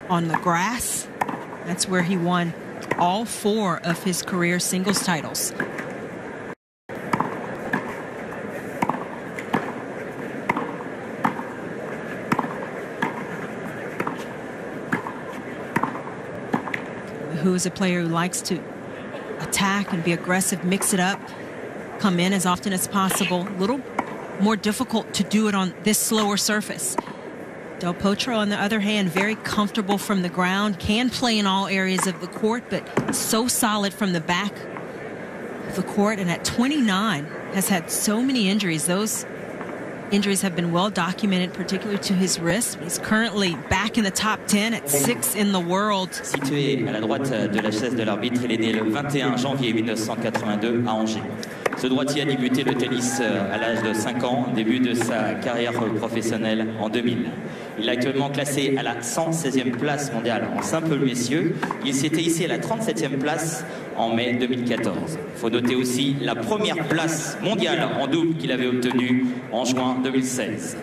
on the grass. That's where he won all 4 of his career singles titles. Who is a player who likes to attack and be aggressive, mix it up, come in as often as possible. A little more difficult to do it on this slower surface. Del Potro, on the other hand, very comfortable from the ground, can play in all areas of the court, but so solid from the back of the court. And at 29, has had so many injuries. Those injuries have been well documented, particularly to his wrist. He's currently back in the top 10 at 6 in the world. Situé à la droite de la chaise de l'arbitre, il est né le 21 janvier 1982 à Angers. Ce droitier a débuté le tennis à l'âge de 5 ans, début de sa carrière professionnelle en 2000. Il est actuellement classé à la 116e place mondiale en simple messieurs. Il s'était hissé à la 37e place en mai 2014. Il faut noter aussi la première place mondiale en double qu'il avait obtenue en juin 2016.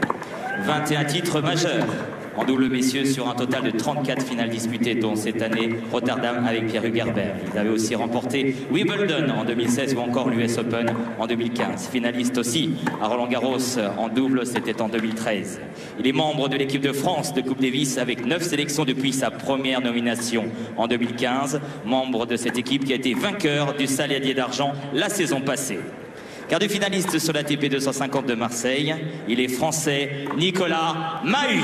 21 titres majeurs en double messieurs sur un total de 34 finales disputées, dont cette année Rotterdam avec Pierre-Hugues Herbert. Il avait aussi remporté Wimbledon en 2016 ou encore l'US Open en 2015. Finaliste aussi à Roland-Garros en double, c'était en 2013. Il est membre de l'équipe de France de Coupe Davis avec 9 sélections depuis sa première nomination en 2015. Membre de cette équipe qui a été vainqueur du Saladier d'argent la saison passée. Quart de finaliste sur l'ATP 250 de Marseille, il est français Nicolas Mahut.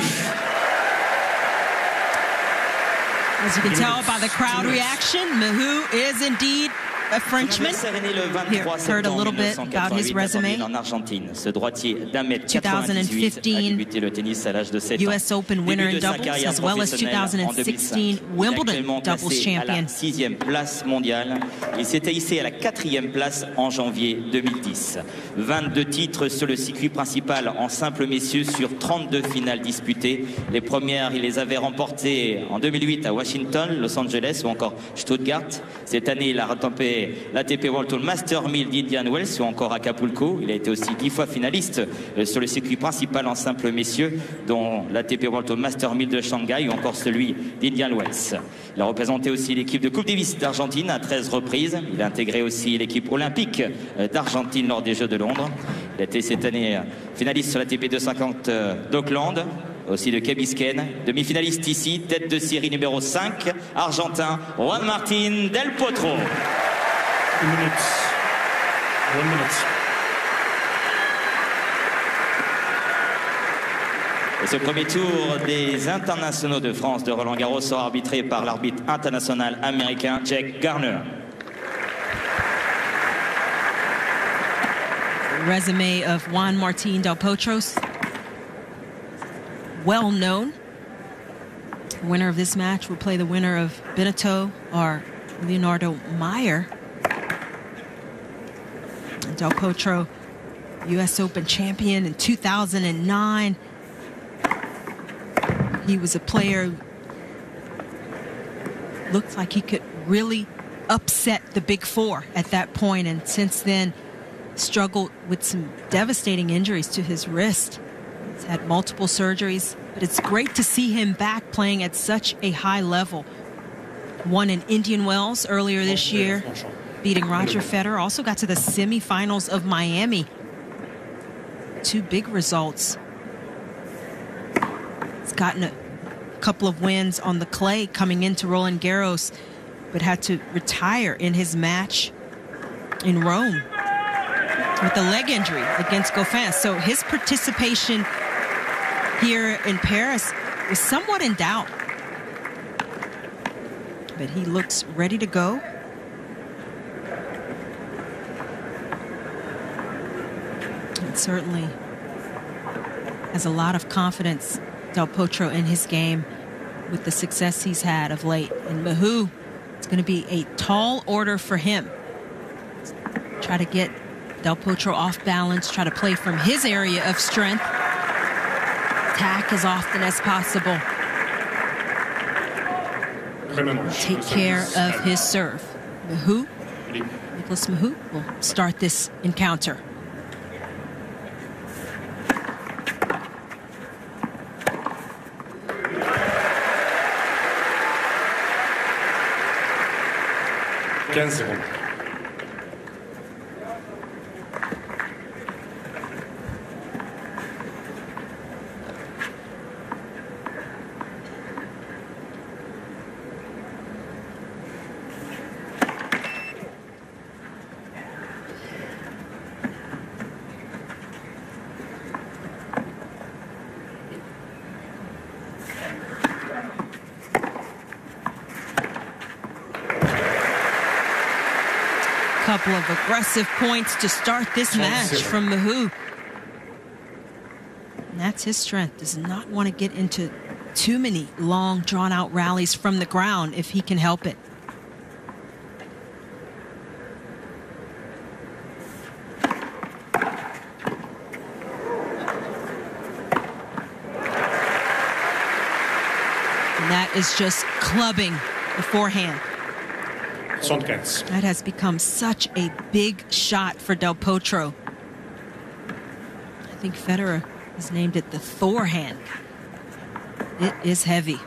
As you can tell by the crowd reaction, Mahut is indeed a Frenchman. Here, heard a little bit about his resume. 2015 US Open winner in doubles, as well as 2016 Wimbledon doubles champion. 6e place mondiale. Il s'était hissé à la 4e place en janvier 2010. 22 titres sur le circuit principal en simple messieurs sur 32 finales disputées. Les premières, il les avait remportées en 2008 à Washington, Los Angeles ou encore Stuttgart. Cette année, il a retombé l'ATP World Tour Master 1000 d'Indian Wells ou encore Acapulco. Il a été aussi 10 fois finaliste sur le circuit principal en simple messieurs, dont l'ATP World Tour Master 1000 de Shanghai ou encore celui d'Indian Wells. Il a représenté aussi l'équipe de Coupe Davis d'Argentine à 13 reprises. Il a intégré aussi l'équipe olympique d'Argentine lors des Jeux de Londres. Il a été cette année finaliste sur l'ATP 250 d'Auckland, aussi de Key Biscayne, demi-finaliste ici, tête de série numéro 5, argentin Juan Martín del Potro. 1 minute. 1 minute. Et ce premier tour des internationaux de France de Roland-Garros sera arbitré par l'arbitre international américain Jack Garner. The resume of Juan Martín del Potro, well known. The winner of this match will play the winner of Benito or Leonardo Meyer. Del Potro, US Open champion in 2009. He was a player who looked like he could really upset the Big Four at that point, and since then struggled with some devastating injuries to his wrist. He's had multiple surgeries, but it's great to see him back playing at such a high level. Won in Indian Wells earlier this year, beating Roger Federer. Also got to the semifinals of Miami. 2 big results. He's gotten a couple of wins on the clay coming into Roland Garros, but had to retire in his match in Rome with a leg injury against Goffin. So his participation here in Paris was somewhat in doubt. But he looks ready to go. And certainly has a lot of confidence, Del Potro, in his game with the success he's had of late. And Mahut, it's going to be a tall order for him. Try to get Del Potro off balance, try to play from his area of strength. Attack as often as possible. Take care of his serve. Mahut, Nicolas Mahut will start this encounter. 15-0. Couple of aggressive points to start this match from Mahut. And that's his strength. Does not want to get into too many long, drawn-out rallies from the ground if he can help it. And that is just clubbing the forehand. That has become such a big shot for Del Potro. I think Federer has named it the Thor hand. It is heavy.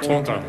Tonta.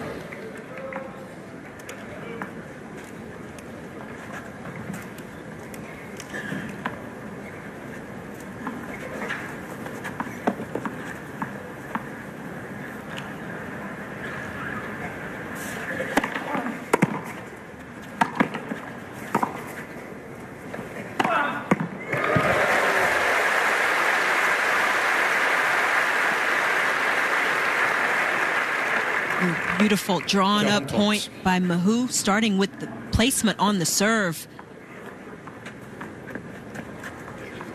Beautiful drawn up point by Mahut, starting with the placement on the serve.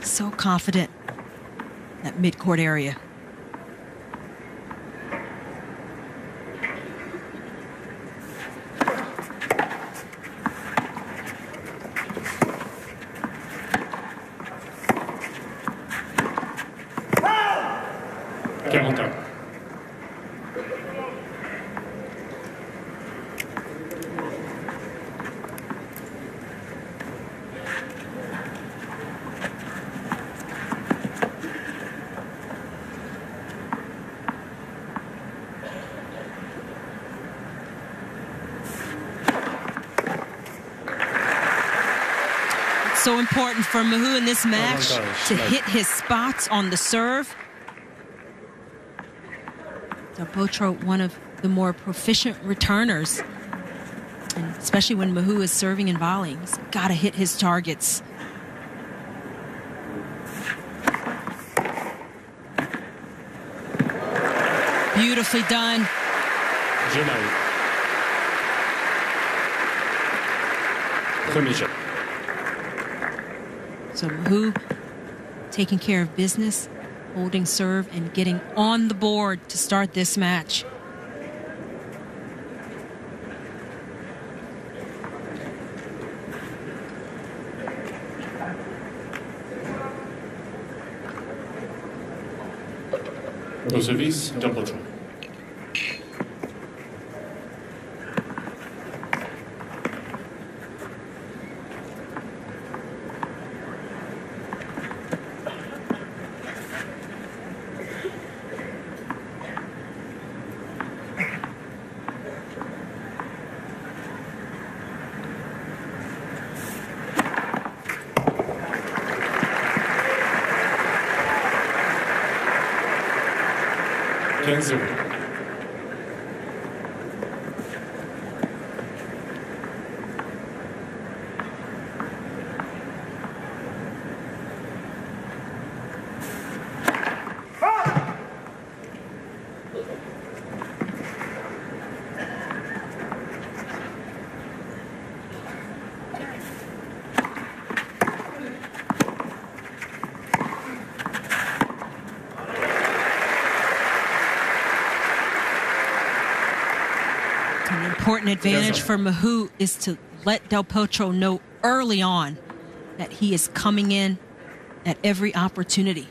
So confident at mid-court area. So important for Mahut in this match to hit his spots on the serve. Del Potro, one of the more proficient returners, and especially when Mahut is serving and volleying, he's got to hit his targets. Beautifully done. So Mahut taking care of business, holding serve, and getting on the board to start this match. Au service, Del Potro. Important advantage for Mahut is to let Del Potro know early on that he is coming in at every opportunity.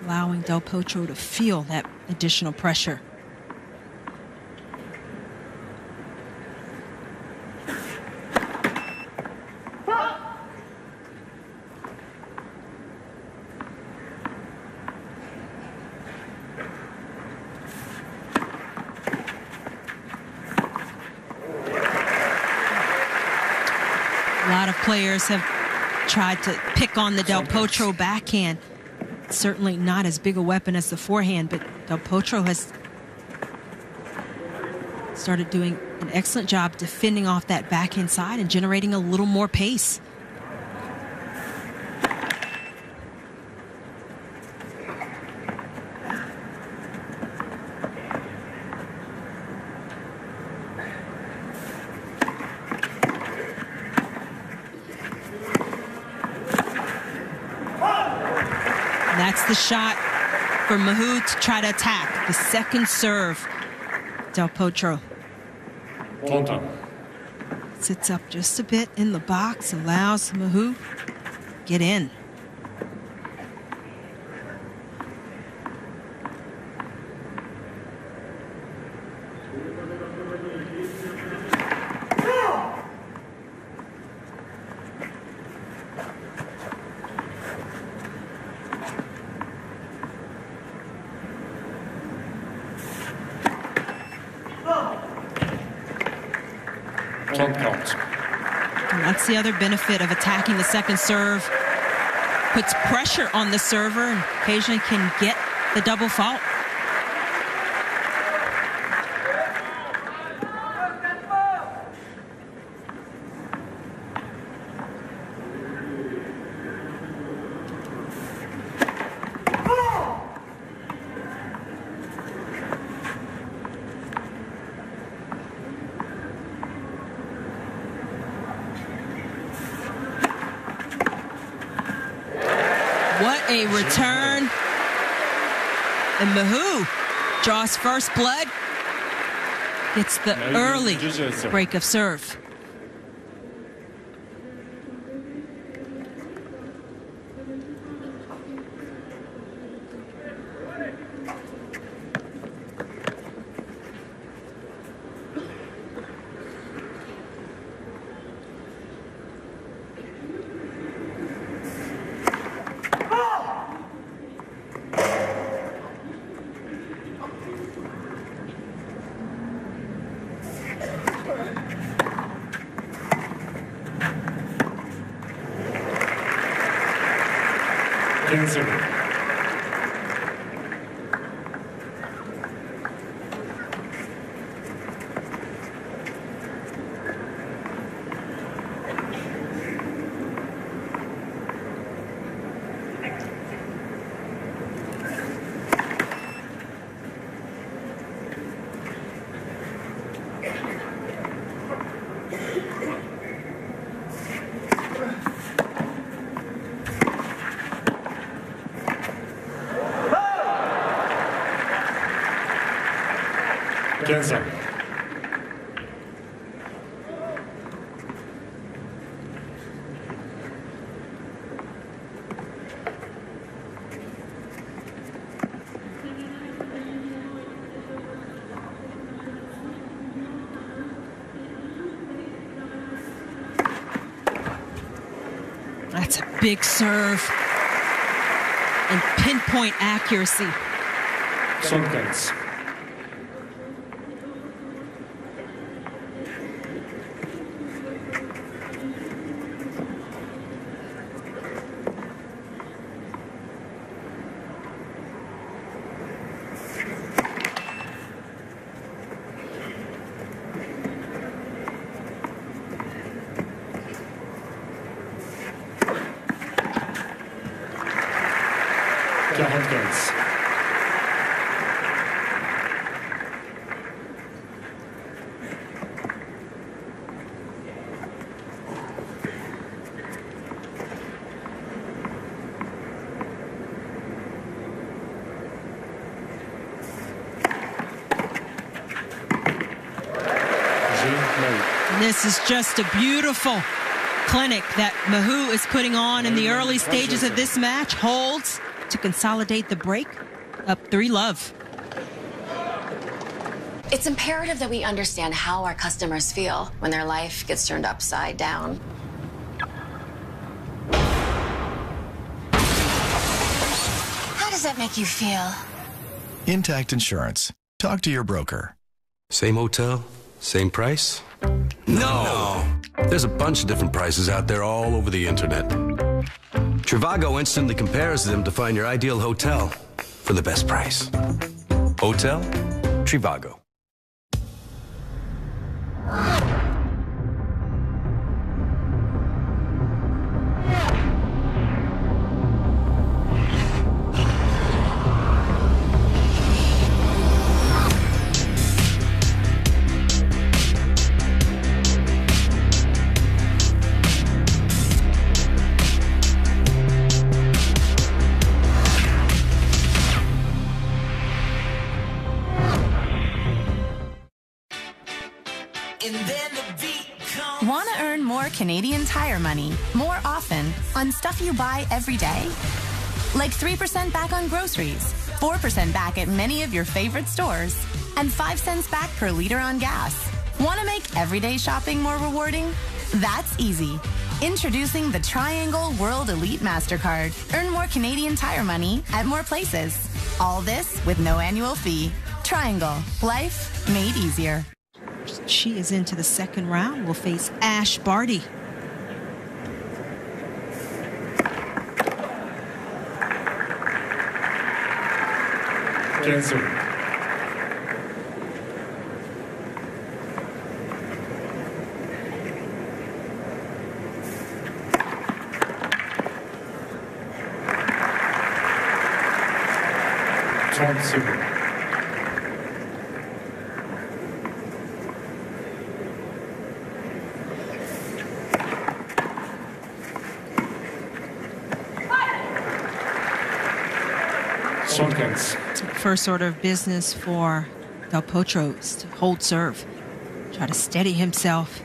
allowing Del Potro to feel that additional pressure. A lot of players have tried to pick on the Del Potro backhand. Certainly not as big a weapon as the forehand, but Del Potro has started doing an excellent job defending off that backhand side and generating a little more pace. That's the shot for Mahut to try to attack. The second serve, Del Potro. 30. Sits up just a bit in the box, allows Mahut get in. And that's the other benefit of attacking the second serve. Puts pressure on the server and occasionally can get the double fault. What a return. And Mahut draws first blood. Gets the early break of serve. That's a big serve and pinpoint accuracy. Sometimes. This is just a beautiful clinic that Mahut is putting on in the early stages of this match. Holds, to consolidate the break, up 3-love. It's imperative that we understand how our customers feel when their life gets turned upside down. How does that make you feel? Intact Insurance. Talk to your broker. Same hotel, same price? No! There's a bunch of different prices out there all over the internet. Trivago instantly compares them to find your ideal hotel for the best price. Hotel Trivago. Want to earn more Canadian Tire money more often on stuff you buy every day? Like 3% back on groceries, 4% back at many of your favorite stores, and 5 cents back per liter on gas. Want to make everyday shopping more rewarding? That's easy. Introducing the Triangle World Elite MasterCard. Earn more Canadian Tire money at more places. All this with no annual fee. Triangle. Life made easier. She is into the second round. Will face Ash Barty. Cancel. First order of business for Del Potro is to hold serve, try to steady himself.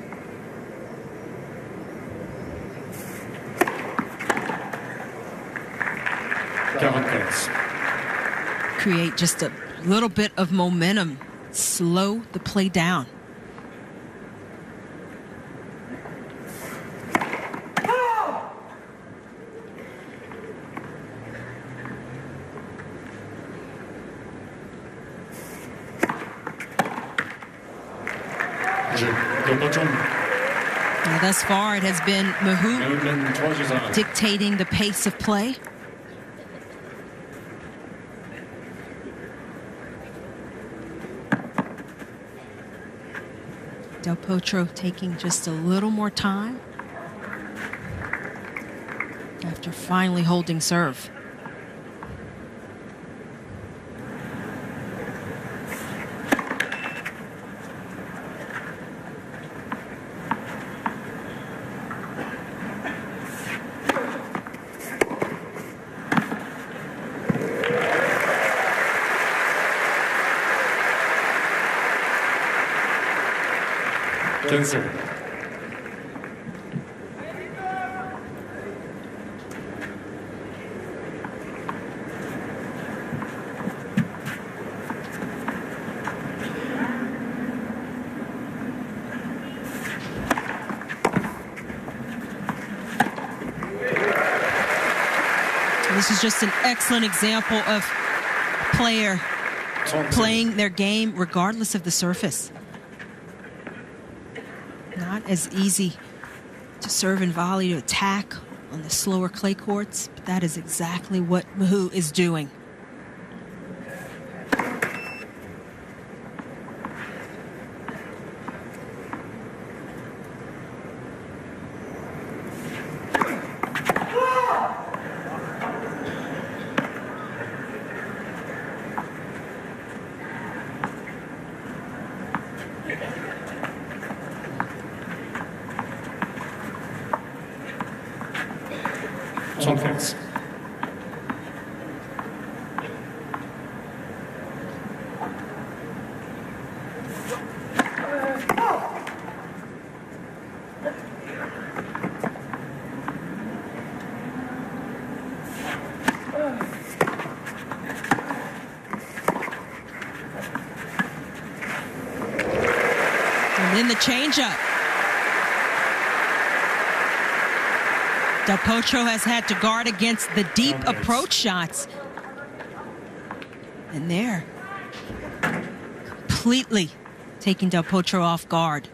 Create just a little bit of momentum, slow the play down. Now, thus far, it has been Mahut dictating the pace of play. Del Potro taking just a little more time after finally holding serve. Cancel. This is just an excellent example of a player playing their game regardless of the surface. Not as easy to serve and volley, to attack on the slower clay courts, but that is exactly what Mahut is doing. Conference. then the changeup. Del Potro has had to guard against the deep approach shots. And there, completely taking Del Potro off guard.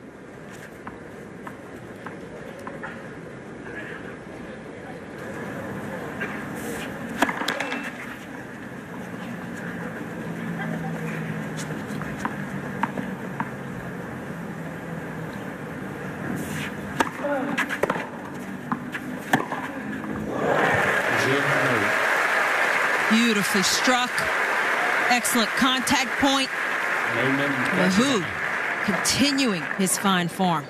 Beautifully struck. Excellent contact point. Mahut continuing his fine form.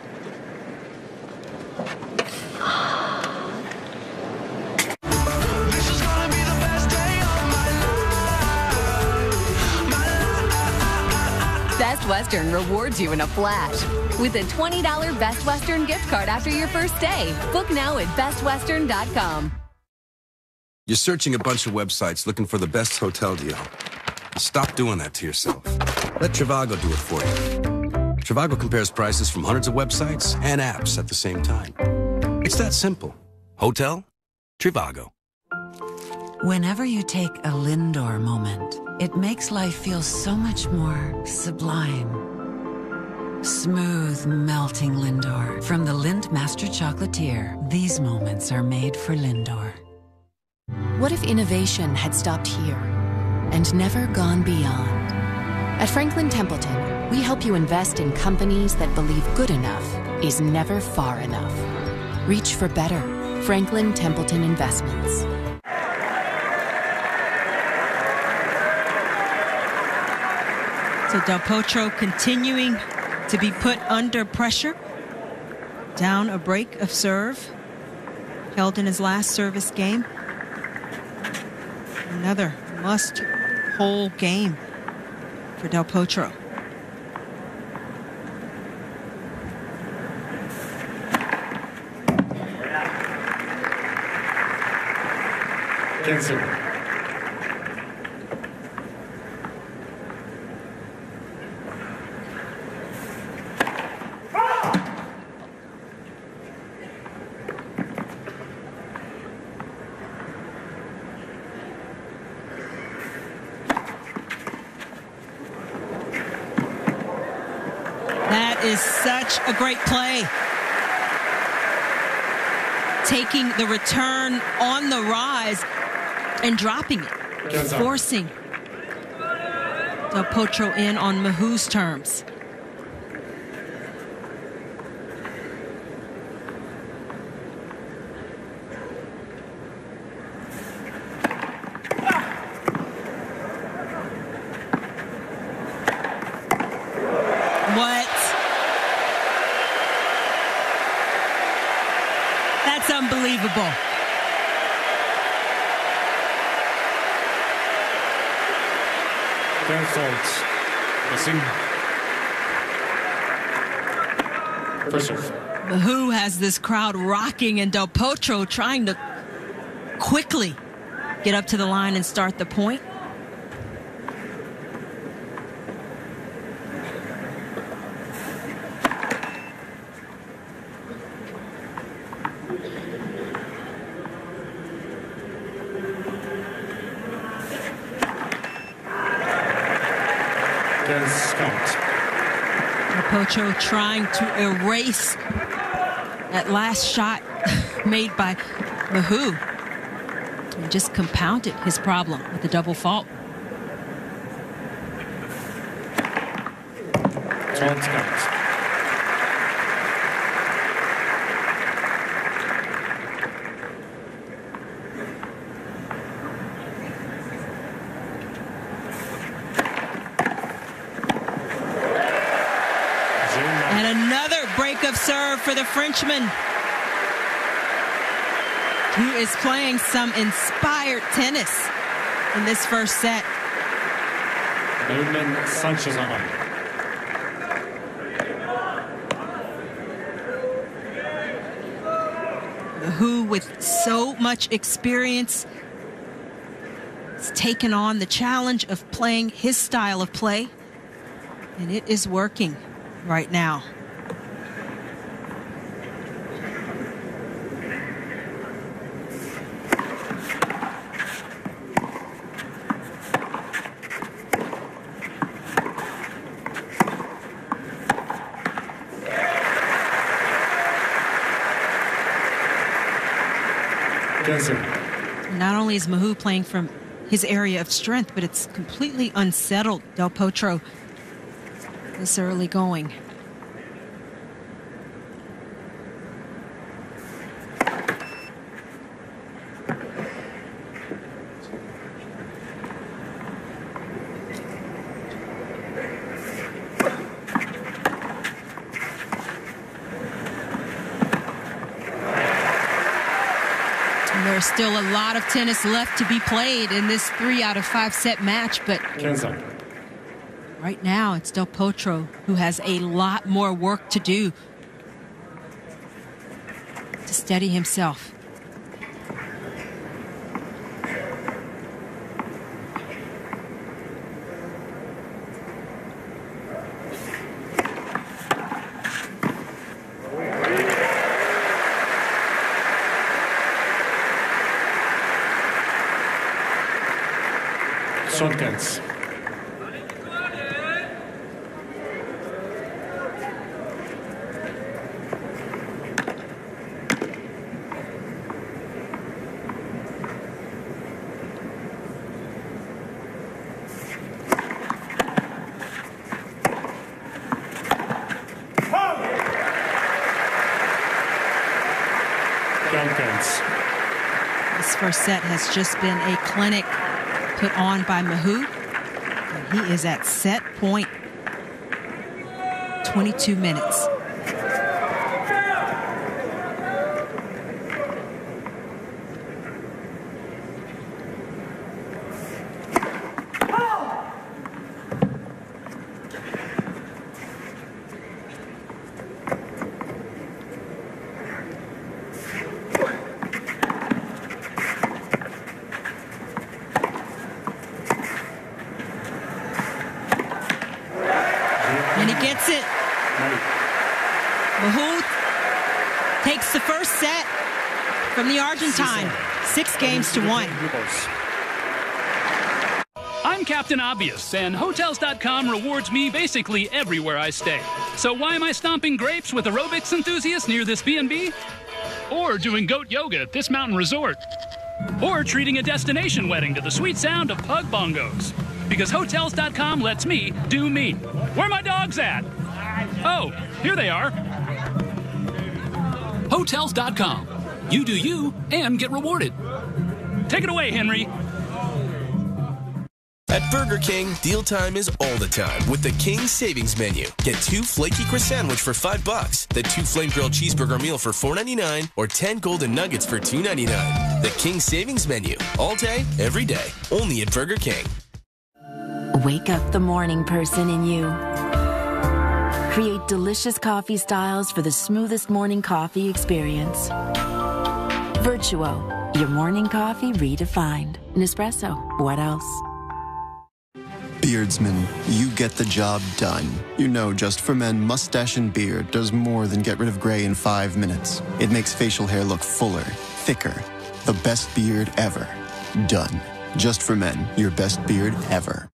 Best Western rewards you in a flash with a $20 Best Western gift card after your first stay. Book now at bestwestern.com. You're searching a bunch of websites looking for the best hotel deal. Stop doing that to yourself. Let Trivago do it for you. Trivago compares prices from hundreds of websites and apps at the same time. It's that simple. Hotel? Trivago. Whenever you take a Lindor moment, it makes life feel so much more sublime. Smooth, melting Lindor. From the Lind Master Chocolatier, these moments are made for Lindor. What if innovation had stopped here and never gone beyond? At Franklin Templeton, we help you invest in companies that believe good enough is never far enough. Reach for better. Franklin Templeton Investments. So Del Potro continuing to be put under pressure. Down a break of serve. Held in his last service game. Another must-hold game for Del Potro. Cancel. That is such a great play. Taking the return on the rise and dropping it, forcing Del Potro in on Mahut's terms. What? That's unbelievable. Their fault. Missing. First serve. Mahut has this crowd rocking, and Del Potro trying to quickly get up to the line and start the point. Potro trying to erase that last shot made by Mahut. And just compounded his problem with the double fault. And another break of serve for the Frenchman, who is playing some inspired tennis in this first set. Sanchez on. Who, with so much experience, has taken on the challenge of playing his style of play, and it is working right now. Not only is Mahut playing from his area of strength, but it's completely unsettled Del Potro this early going. There's still a lot of tennis left to be played in this 3 out of 5 set match, but right now it's Del Potro who has a lot more work to do to steady himself. Shotguns. This first set has just been a clinic put on by Mahut. And he is at set point. 22 minutes. And he gets it. Mahut takes the first set from the Argentine. 6-1. I'm Captain Obvious, and Hotels.com rewards me basically everywhere I stay. So why am I stomping grapes with aerobics enthusiasts near this B&B? Or doing goat yoga at this mountain resort? Or treating a destination wedding to the sweet sound of pug bongos? Because Hotels.com lets me do me. Where are my dogs at? Oh, here they are. Hotels.com. You do you and get rewarded. Take it away, Henry. At Burger King, deal time is all the time with the King Savings Menu. Get 2 flaky crust sandwich for $5, the 2 flame grilled cheeseburger meal for $4.99, or 10 golden nuggets for $2.99. The King Savings Menu. All day, every day. Only at Burger King. Wake up the morning person in you. Create delicious coffee styles for the smoothest morning coffee experience. Virtuo, your morning coffee redefined. Nespresso, what else? Beardsman, you get the job done. You know Just for Men Mustache and Beard does more than get rid of gray in 5 minutes. It makes facial hair look fuller, thicker. The best beard ever. Done. Just for Men, your best beard ever.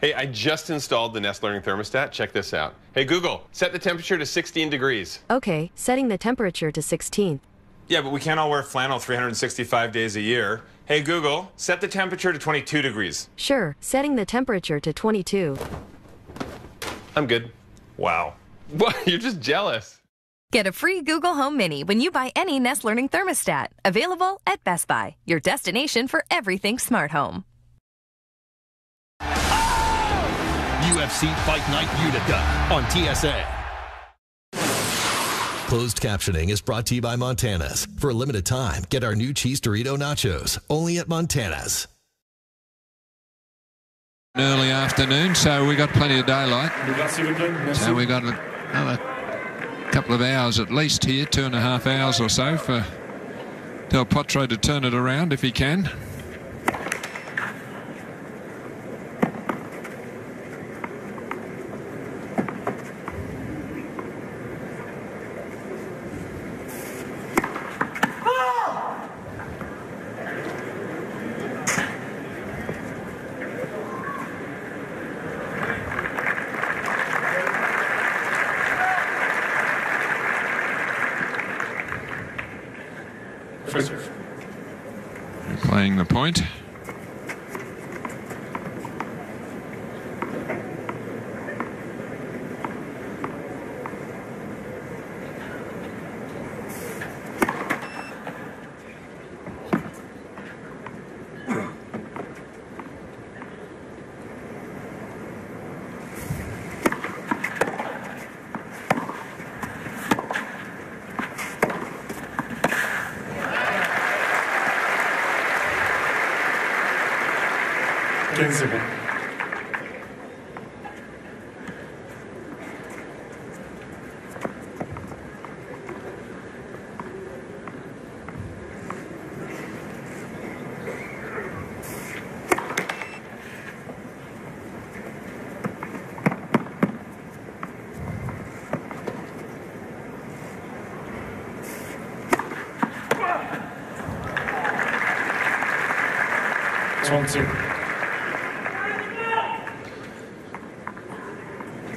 Hey, I just installed the Nest Learning Thermostat. Check this out. Hey, Google, set the temperature to 16 degrees. Okay, setting the temperature to 16. Yeah, but we can't all wear flannel 365 days a year. Hey, Google, set the temperature to 22 degrees. Sure, setting the temperature to 22. I'm good. Wow. What? You're just jealous. Get a free Google Home Mini when you buy any Nest Learning Thermostat. Available at Best Buy, your destination for everything smart home. UFC Fight Night Utica on TSA. Closed captioning is brought to you by Montana's. For a limited time, get our new cheese Dorito nachos, only at Montana's. Early afternoon, so we got plenty of daylight. So we got another couple of hours at least here, 2.5 hours or so for Del Potro to turn it around if he can. First serve. Playing the point.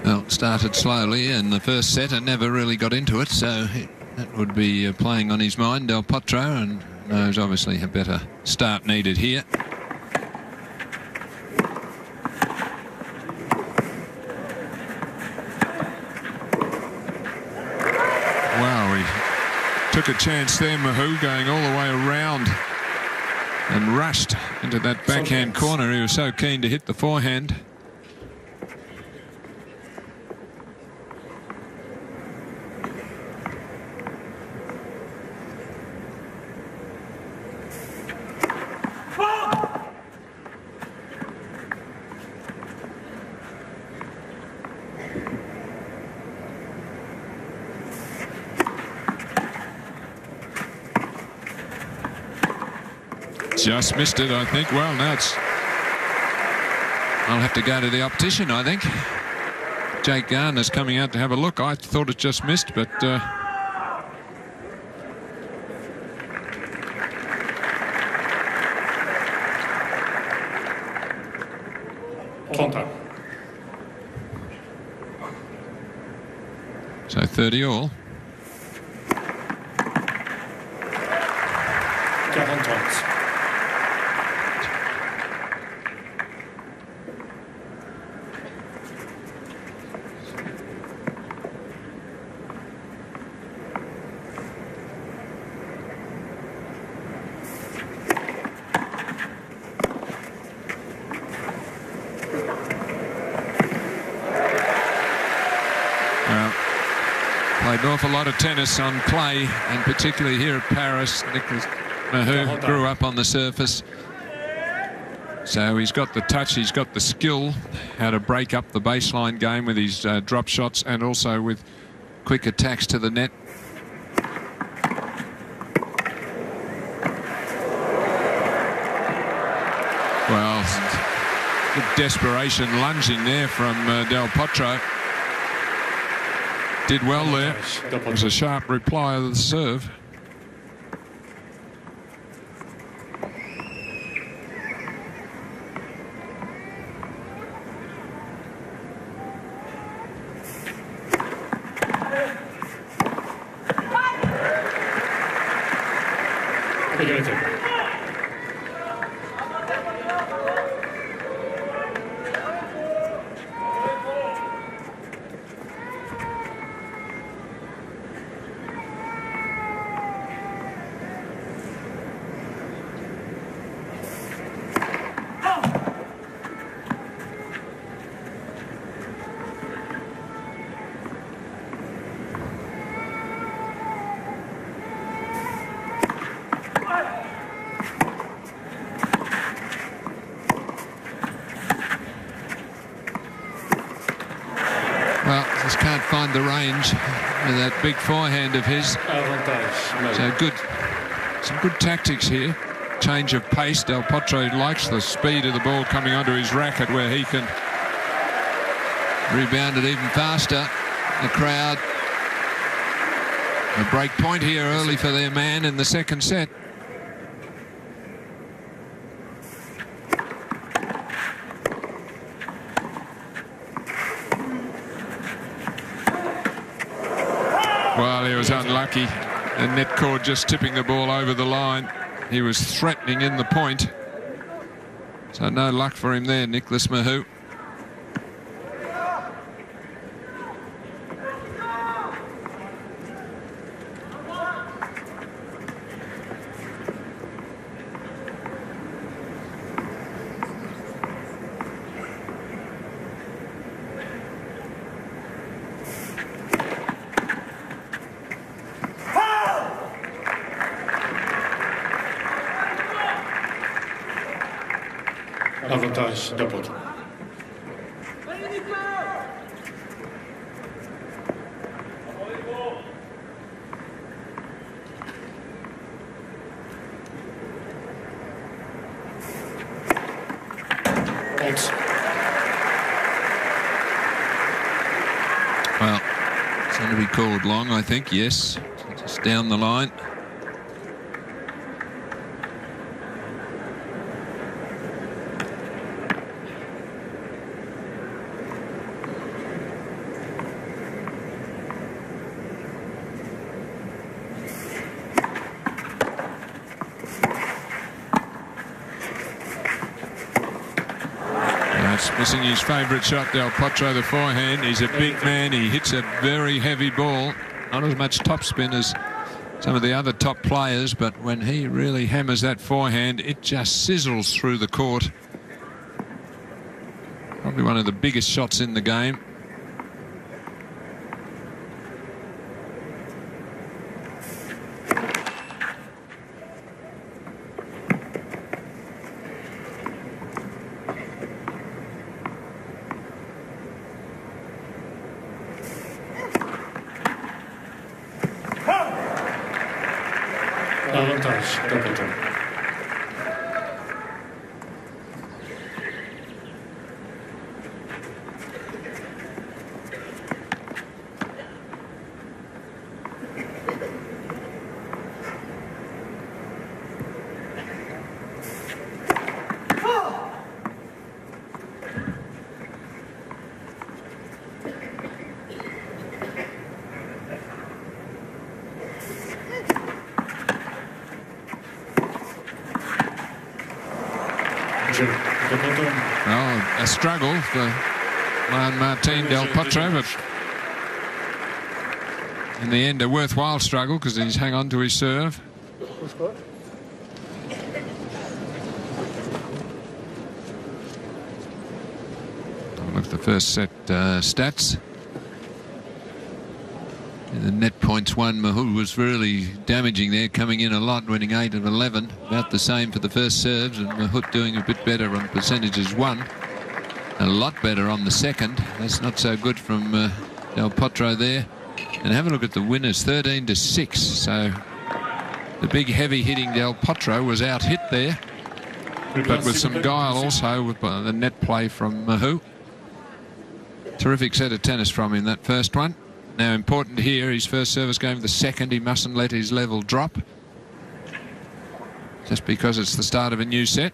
Well, started slowly in the first set and never really got into it, so that would be playing on his mind, Del Potro, and knows obviously a better start needed here. Wow, he took a chance there, Mahut, going all the way around and rushed into that backhand corner. He was so keen to hit the forehand. Just missed it, I think. Well, now I'll have to go to the optician, I think. Jake Garner's coming out to have a look. I thought it just missed, but... So 30 all. Played an awful lot of tennis on clay, and particularly here at Paris. Nicolas Mahut grew up on the surface. So he's got the touch, he's got the skill, how to break up the baseline game with his drop shots and also with quick attacks to the net. Well, good desperation lunging there from Del Potro. Did well there. It was a sharp reply of the serve. Well, just can't find the range with that big forehand of his. So good, some good tactics here. Change of pace. Del Potro likes the speed of the ball coming onto his racket where he can rebound it even faster. The crowd, a break point here early for their man in the second set. Well, he was unlucky. And net cord just tipping the ball over the line. He was threatening in the point. So no luck for him there, Nicholas Mahut. Avantage de Potro. Well, it's going to be called long, I think, yes. Just down the line. Missing his favourite shot, Del Potro, the forehand. He's a big man. He hits a very heavy ball. Not as much topspin as some of the other top players, but when he really hammers that forehand, it just sizzles through the court. Probably one of the biggest shots in the game. Avantage de Potro. Well, a struggle for Martin Del Potro, but in the end a worthwhile struggle because he's hung on to his serve. Look at the first set stats. In the net points won, Mahut was really damaging there, coming in a lot, winning 8 of 11. About the same for the first serves, and Mahut doing a bit better on percentages won. A lot better on the second. That's not so good from Del Potro there. And have a look at the winners, 13-6. So the big heavy hitting Del Potro was out hit there, but with some guile also with the net play from Mahut. Terrific set of tennis from him, that first one. Now important here, his first service game, the second, he mustn't let his level drop. Just because it's the start of a new set.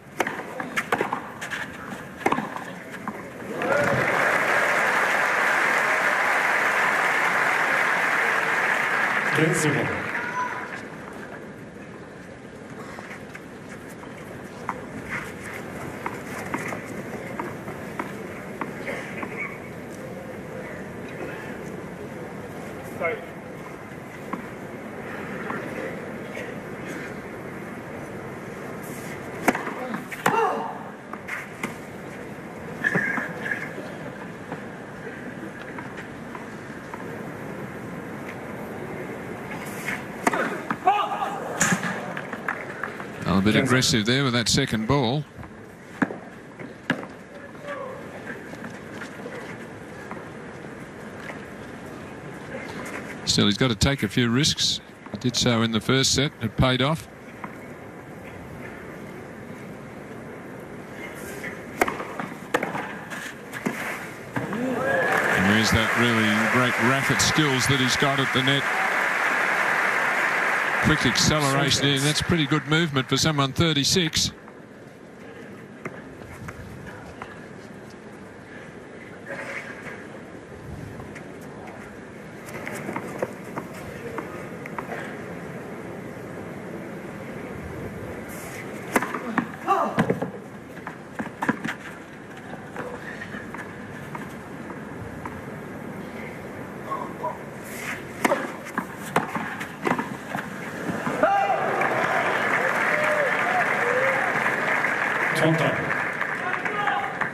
A bit aggressive there with that second ball. Still, he's got to take a few risks. He did so in the first set. It paid off. And there's that really great racket skills that he's got at the net. Quick acceleration in. That's pretty good movement for someone 36.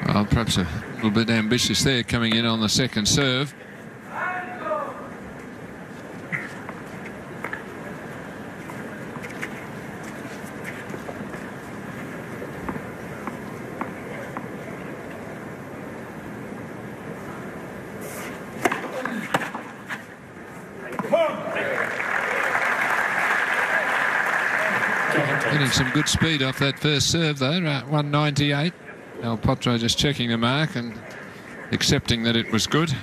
Well, perhaps a little bit ambitious there, coming in on the second serve. Getting some good speed off that first serve though, 198. Del Potro just checking the mark and accepting that it was good.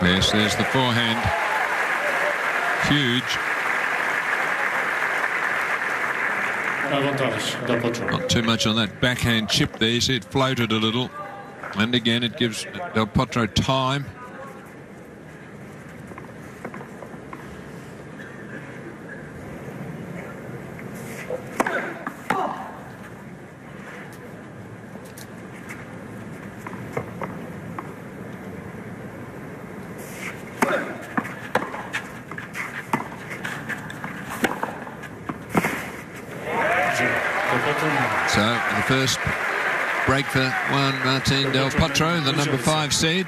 Yes, there's the forehand. Huge. Not too much on that backhand chip there. You see it floated a little. And again, it gives Del Potro time. So the first break for Juan Martín Del Potro, the number 5 seed.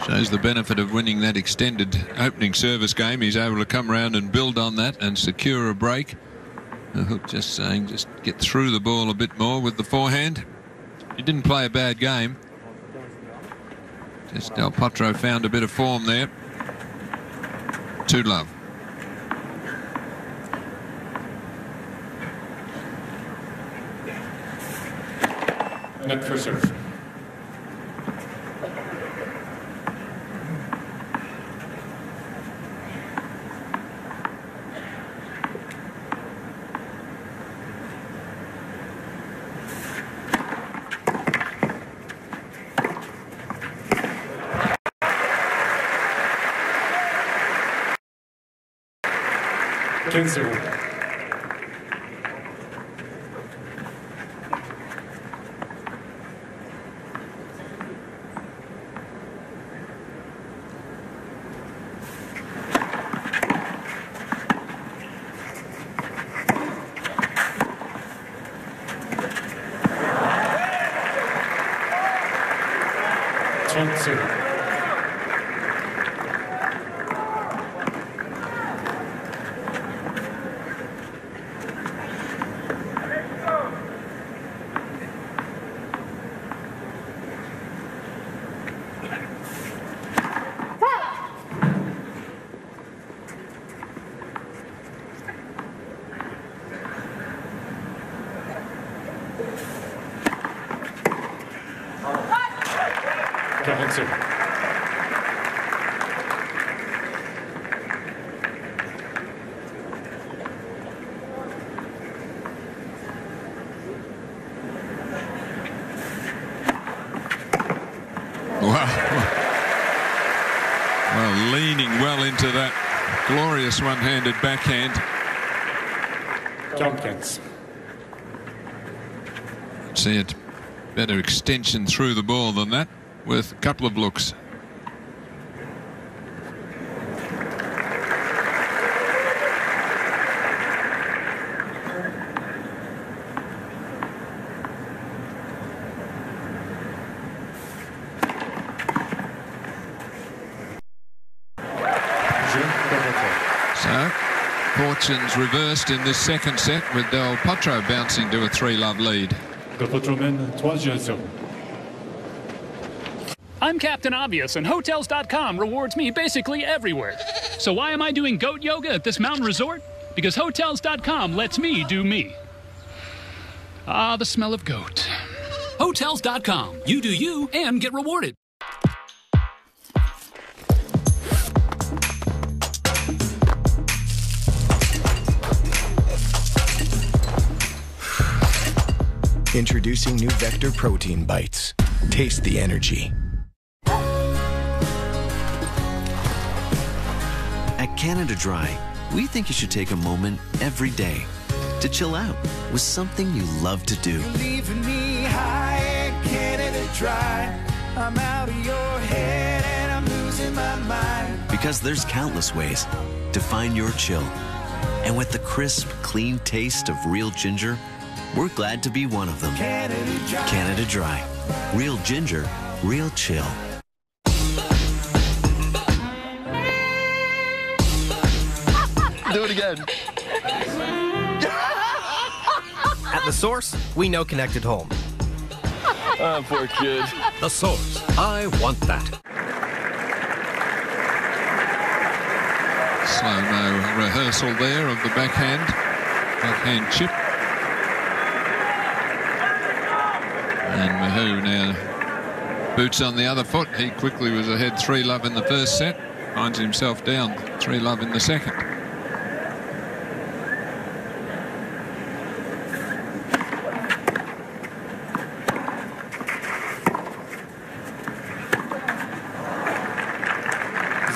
Shows the benefit of winning that extended opening service game. He's able to come around and build on that and secure a break. Mahut just saying, just get through the ball a bit more with the forehand. He didn't play a bad game. Just Del Potro found a bit of form there. 2-love. Net for serve. Well, leaning well into that glorious one-handed backhand. See it, better extension through the ball than that, worth a couple of looks. fortunes reversed in this second set with Del Potro bouncing to a 3-love lead. Del Potro men 3-0. I'm Captain Obvious, and Hotels.com rewards me basically everywhere. So why am I doing goat yoga at this mountain resort? Because Hotels.com lets me do me. Ah, the smell of goat. Hotels.com. You do you and get rewarded. Introducing new Vector Protein Bites. Taste the energy. At Canada Dry, we think you should take a moment every day to chill out with something you love to do. You're leaving me high at Canada Dry. I'm out of your head and I'm losing my mind. Because there's countless ways to find your chill. And with the crisp, clean taste of real ginger, we're glad to be one of them. Canada Dry. Canada Dry. Real ginger, real chill. Do it again. At The Source, we know connected home. Oh, poor kid. The Source. I want that. Slow-mo rehearsal there of the backhand chip. And Mahut now boots on the other foot. He quickly was ahead 3-love in the first set. Finds himself down 3-love in the second.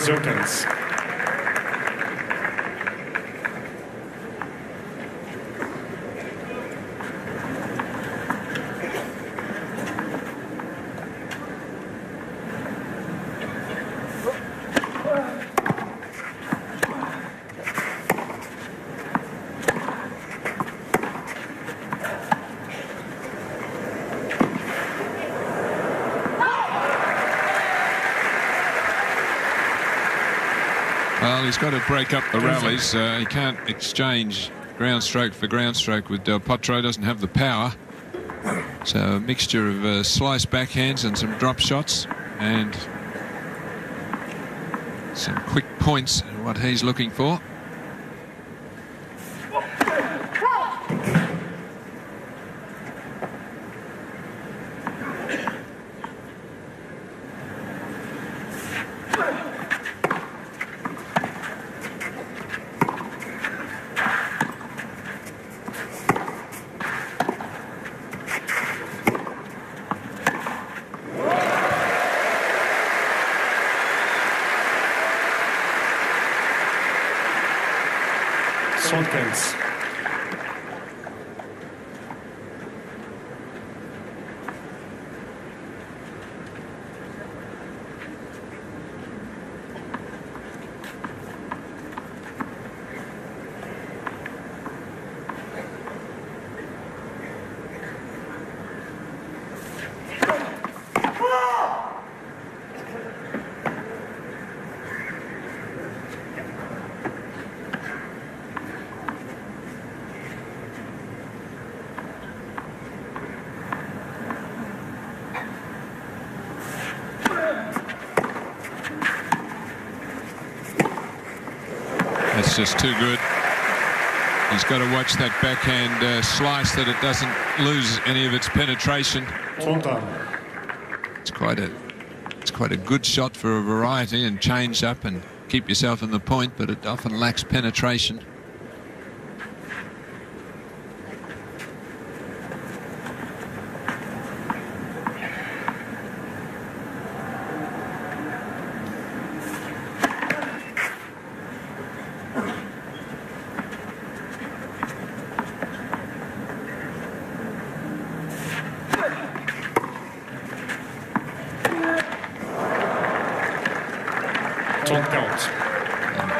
Zokens. Well, he's got to break up the rallies. He can't exchange ground stroke for ground stroke with Del Potro. Doesn't have the power. So a mixture of slice backhands and some drop shots and some quick points, what he's looking for. Zokens. That's just too good. He's got to watch that backhand slice that it doesn't lose any of its penetration. It's quite a good shot for a variety and change up and keep yourself in the point, but it often lacks penetration.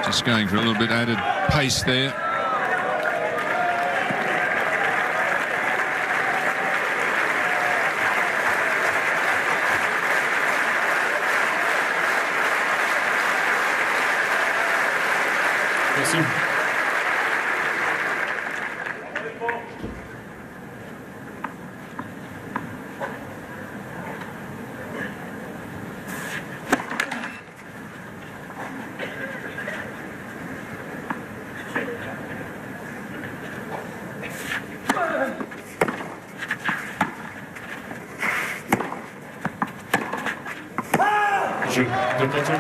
Just going for a little bit added pace there. Jeu de Potro.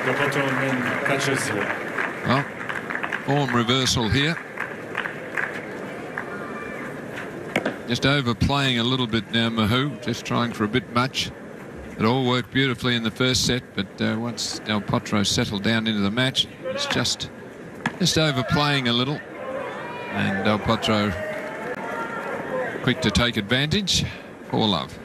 The Potro men catches here. Well, form reversal here. Just overplaying a little bit now, Mahut, just trying for a bit much. It all worked beautifully in the first set, but once Del Potro settled down into the match, it's just overplaying a little. And Del Potro quick to take advantage. 4-love.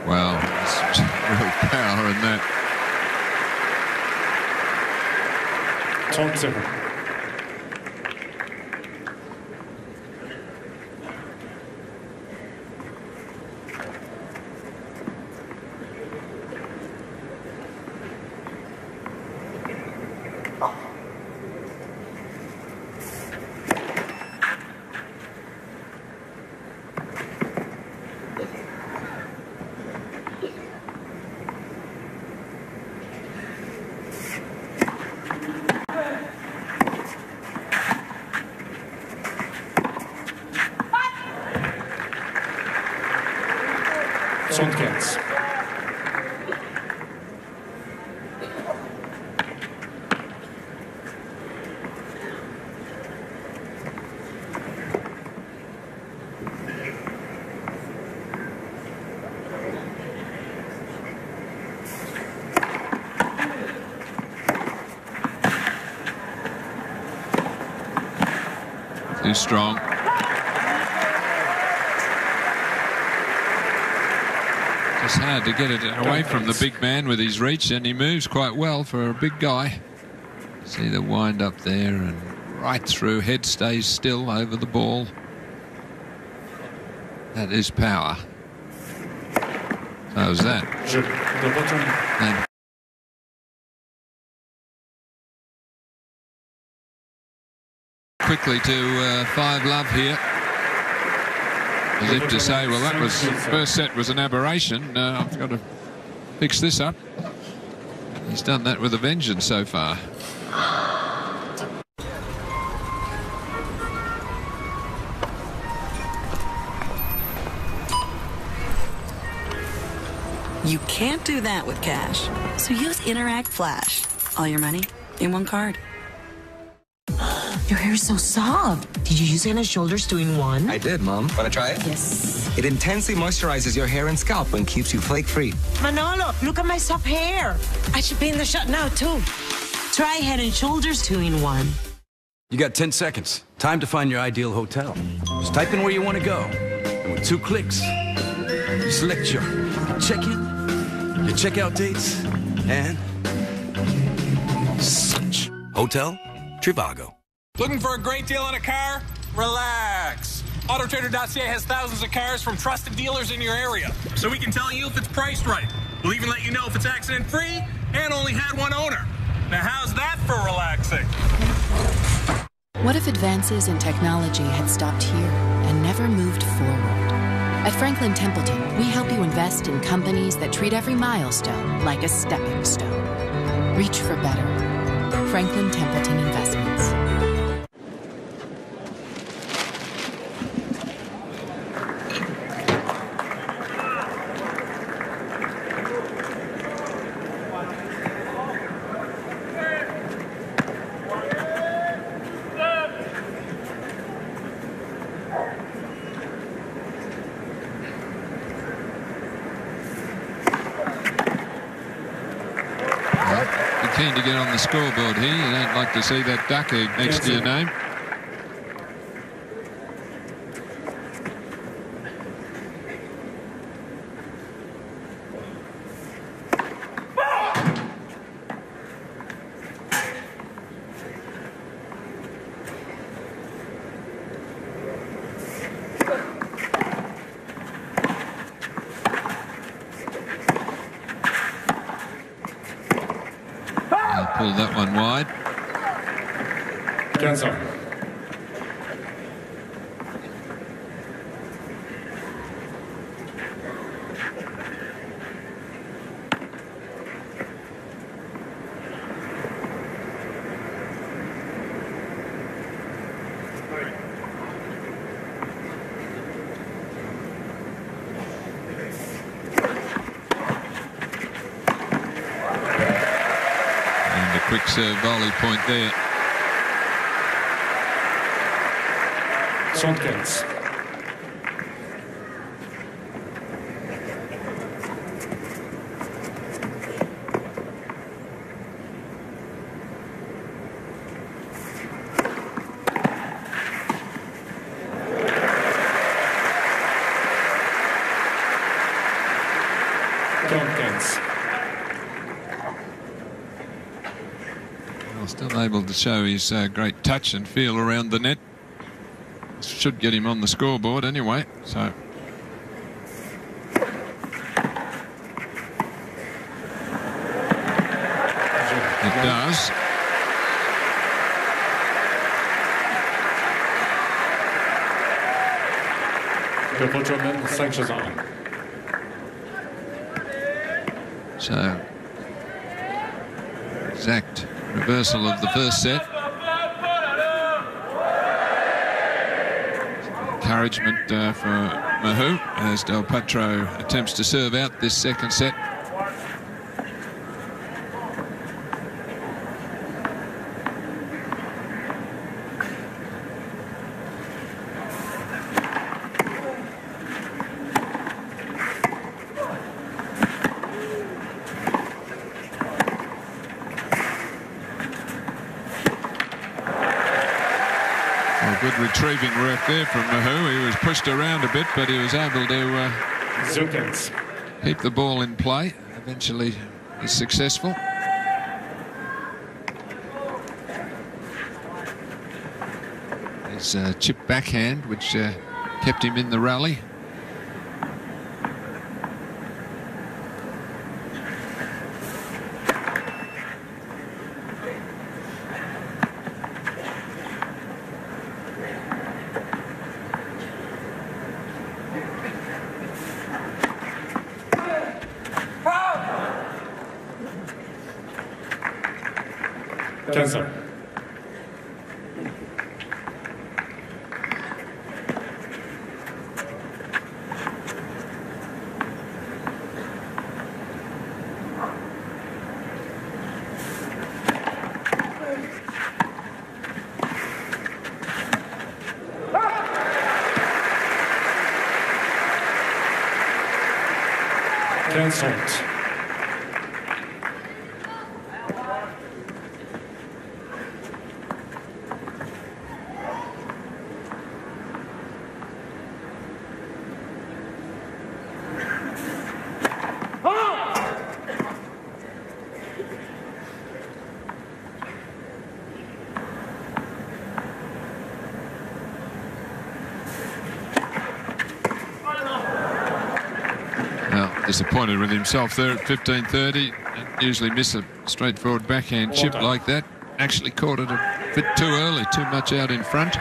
Wow, there's real power in that. 37. Too strong. Just hard to get it away from the big man with his reach, and he moves quite well for a big guy. See the wind up there and right through. Head stays still over the ball. That is power. How's that? And quickly to 5-love here. As if to say, well, that was first set was an aberration. I've got to fix this up. He's done that with a vengeance so far. You can't do that with cash. So use Interact Flash. All your money in one card. Your hair is so soft. Did you use Head & Shoulders 2-in-1? I did, Mom. Want to try it? Yes. It intensely moisturizes your hair and scalp and keeps you flake-free. Manolo, look at my soft hair. I should be in the shot now, too. Try Head & Shoulders 2-in-1. You got 10 seconds. Time to find your ideal hotel. Just type in where you want to go. And with 2 clicks, you select your check-in, your checkout dates, and such. Hotel Trivago. Looking for a great deal on a car? Relax. AutoTrader.ca has thousands of cars from trusted dealers in your area, so we can tell you if it's priced right. We'll even let you know if it's accident-free and only had one owner. Now, how's that for relaxing? What if advances in technology had stopped here and never moved forward? At Franklin Templeton, we help you invest in companies that treat every milestone like a stepping stone. Reach for better. Franklin Templeton Investments. keen to get on the scoreboard here. You don't like to see that duck next to your name. Pull that one wide. Cancel. Quick serve volley point there. 75. Still able to show his great touch and feel around the net. Should get him on the scoreboard anyway. So it does. Potro mène 5-1. So exact reversal of the first set. Encouragement for Mahut as Del Potro attempts to serve out this second set. Good retrieving work there from Mahut. He was pushed around a bit, but he was able to keep the ball in play. Eventually, he's successful. His chip backhand, which kept him in the rally. Cancel. Cancelled. Disappointed with himself there at 15-30. Usually miss a straightforward backhand chip like that. Actually caught it a bit too early, too much out in front.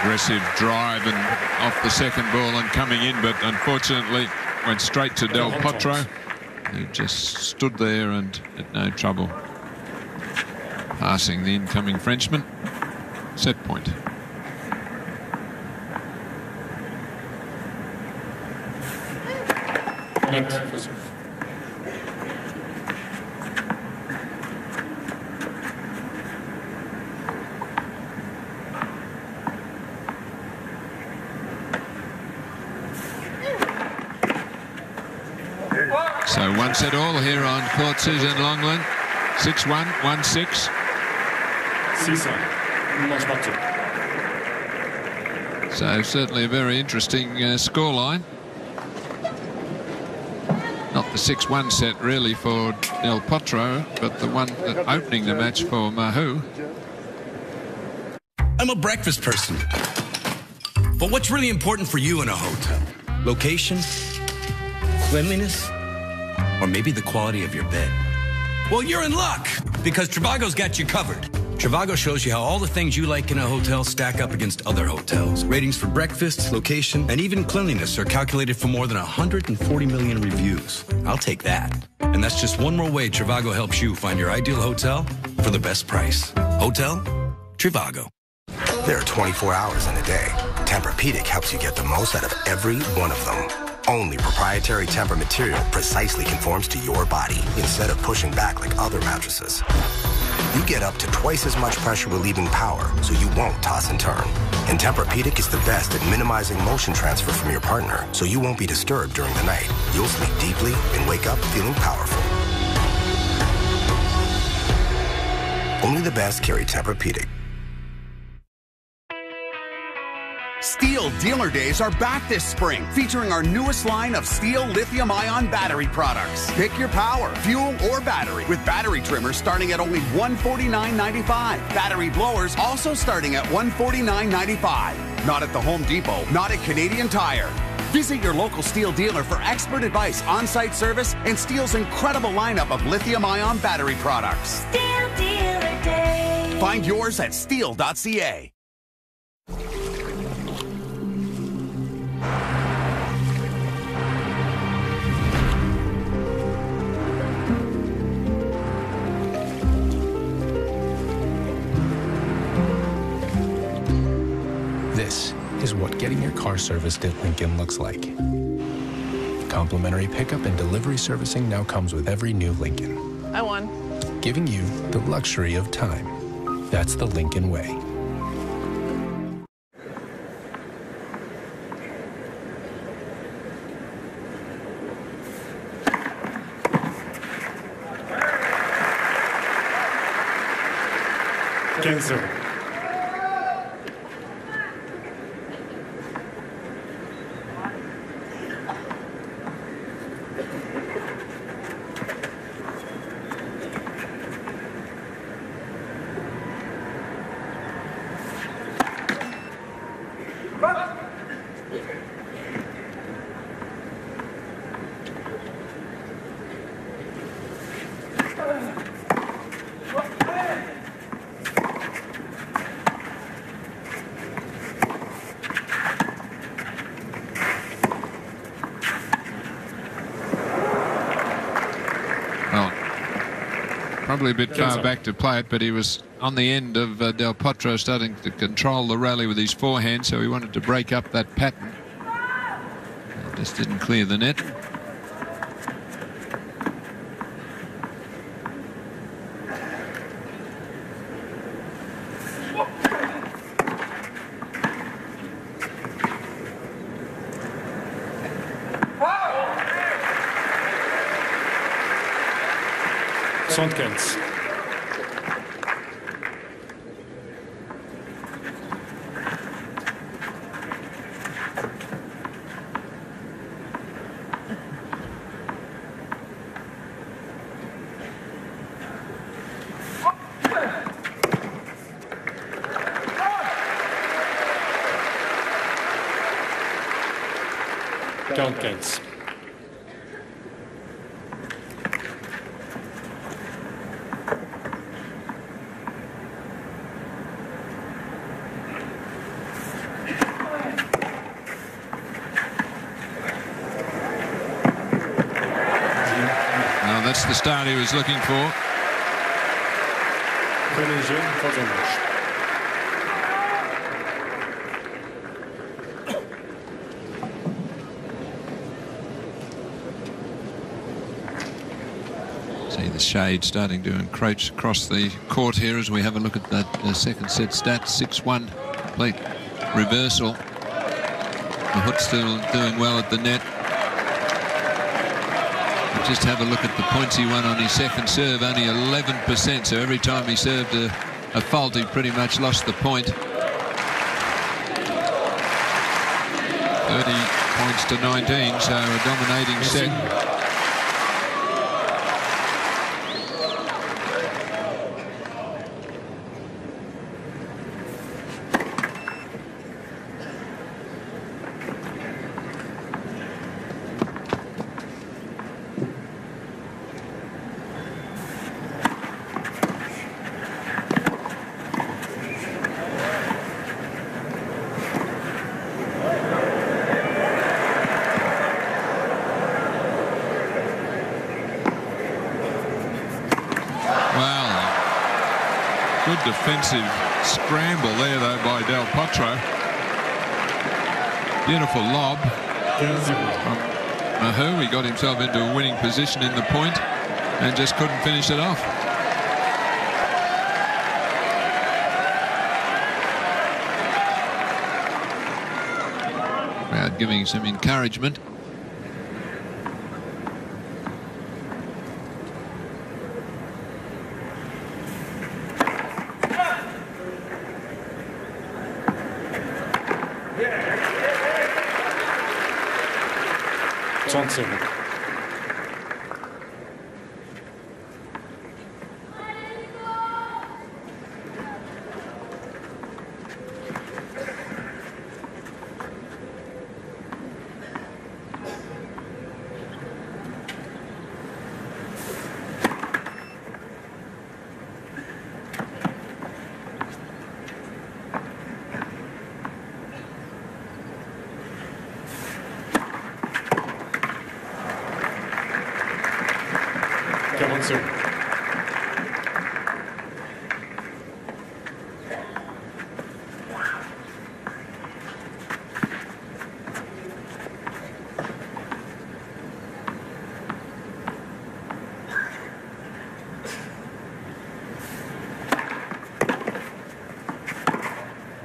Aggressive drive and off the second ball and coming in, but unfortunately went straight to Del Potro, who just stood there and had no trouble passing the incoming Frenchman. Set point. So 1 set all here on court Susan Longland. 6-1, 1-6. 6-1. So certainly a very interesting scoreline. Not the 6-1 set really for Del Potro, but the one opening the match for Mahut. I'm a breakfast person. But what's really important for you in a hotel? Location? Cleanliness? Or maybe the quality of your bed? Well, you're in luck, because Trivago's got you covered. Trivago shows you how all the things you like in a hotel stack up against other hotels. Ratings for breakfast, location, and even cleanliness are calculated for more than 140 million reviews. I'll take that. And that's just one more way Trivago helps you find your ideal hotel for the best price. Hotel Trivago. There are 24 hours in a day. Tempur-Pedic helps you get the most out of every one of them. Only proprietary Tempur material precisely conforms to your body instead of pushing back like other mattresses. You get up to twice as much pressure relieving power, so you won't toss and turn. And Tempur-Pedic is the best at minimizing motion transfer from your partner, so you won't be disturbed during the night. You'll sleep deeply and wake up feeling powerful. Only the best carry Tempur-Pedic. Steel Dealer Days are back this spring, featuring our newest line of Steel lithium-ion battery products. Pick your power, fuel, or battery, with battery trimmers starting at only $149.95. Battery blowers also starting at $149.95. Not at the Home Depot, not at Canadian Tire. Visit your local Steel dealer for expert advice, on-site service, and Steel's incredible lineup of lithium-ion battery products. Steel Dealer Day. Find yours at steel.ca. This is what getting your car serviced at Lincoln looks like. Complimentary pickup and delivery servicing now comes with every new Lincoln. I won. Giving you the luxury of time. That's the Lincoln way. Cancel. Probably a bit far back to play it, but he was on the end of Del Potro starting to control the rally with his forehand, so he wanted to break up that pattern. Just didn't clear the net. Sondkens. Sondkens. That's the start he was looking for. shade starting to encroach across the court here as we have a look at that second set stats. 6-1 complete reversal. Mahut still doing well at the net. But just have a look at the points he won on his second serve, only 11%, so every time he served a fault he pretty much lost the point. 30 points to 19, so a dominating set. Defensive scramble there, though, by Del Potro. Beautiful lob from Mahut. He got himself into a winning position in the point and just couldn't finish it off. Crowd giving some encouragement.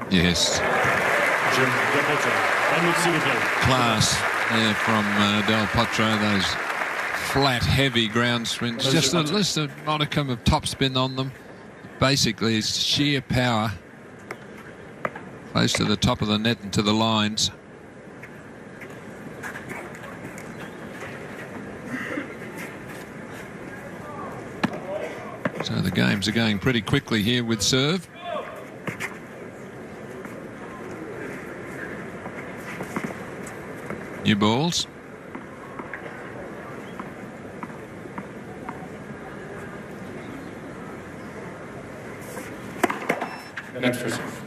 Yes. Class there from Del Potro. Those flat, heavy ground swings. Just a modicum of topspin on them. Basically, it's sheer power. Close to the top of the net and to the lines. So the games are going pretty quickly here with serve. New balls. Net for serve.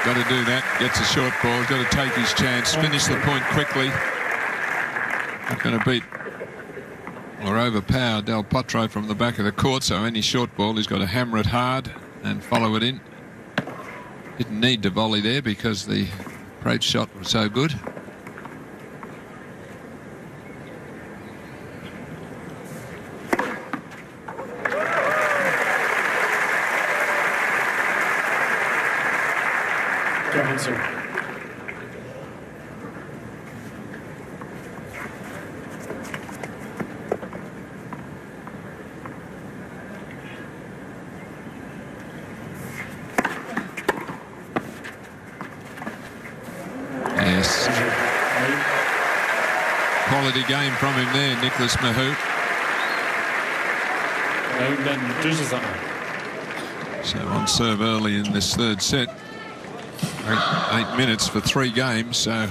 Got to do that. Gets a short ball. Got to take his chance. Finish the point quickly. Not going to beat or overpower Del Potro from the back of the court. So any short ball, he's got to hammer it hard and follow it in. Didn't need to volley there because the approach shot was so good. Nice quality game from him there, Nicholas Mahut. So on serve early in this third set. 8 minutes for 3 games, so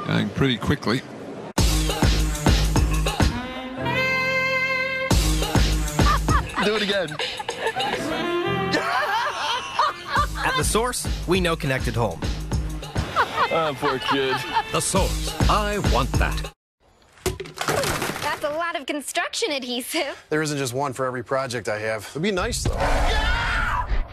going pretty quickly. Do it again. At The Source, we know connected home. Oh, poor kid. The Source. I want that. That's a lot of construction adhesive. There isn't just one for every project I have. It'd be nice, though.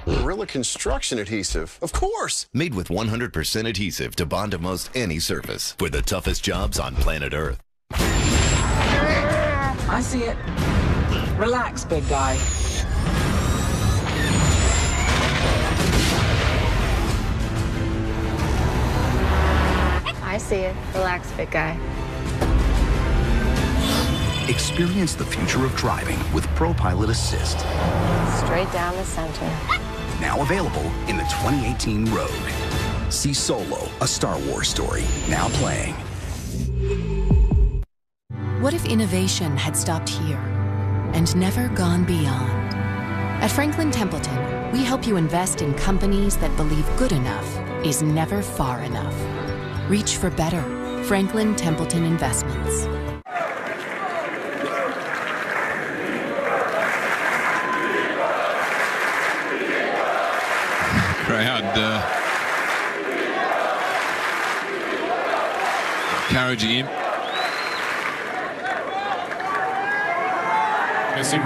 Gorilla Construction Adhesive. Of course. Made with 100% adhesive to bond to most any surface. For the toughest jobs on planet Earth. I see it. Relax, big guy. I see it. Relax, big guy. Experience the future of driving with ProPilot Assist. Straight down the center. Now available in the 2018 Rogue. See Solo, a Star Wars story. Now playing. What if innovation had stopped here and never gone beyond? At Franklin Templeton, we help you invest in companies that believe good enough is never far enough. Reach for better. Franklin Templeton Investments. Crowd encouraging him. Missing.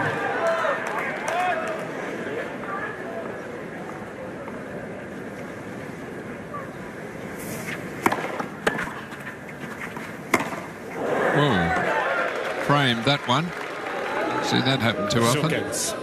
Whoa. Framed that one. See that happen too often. Seconds.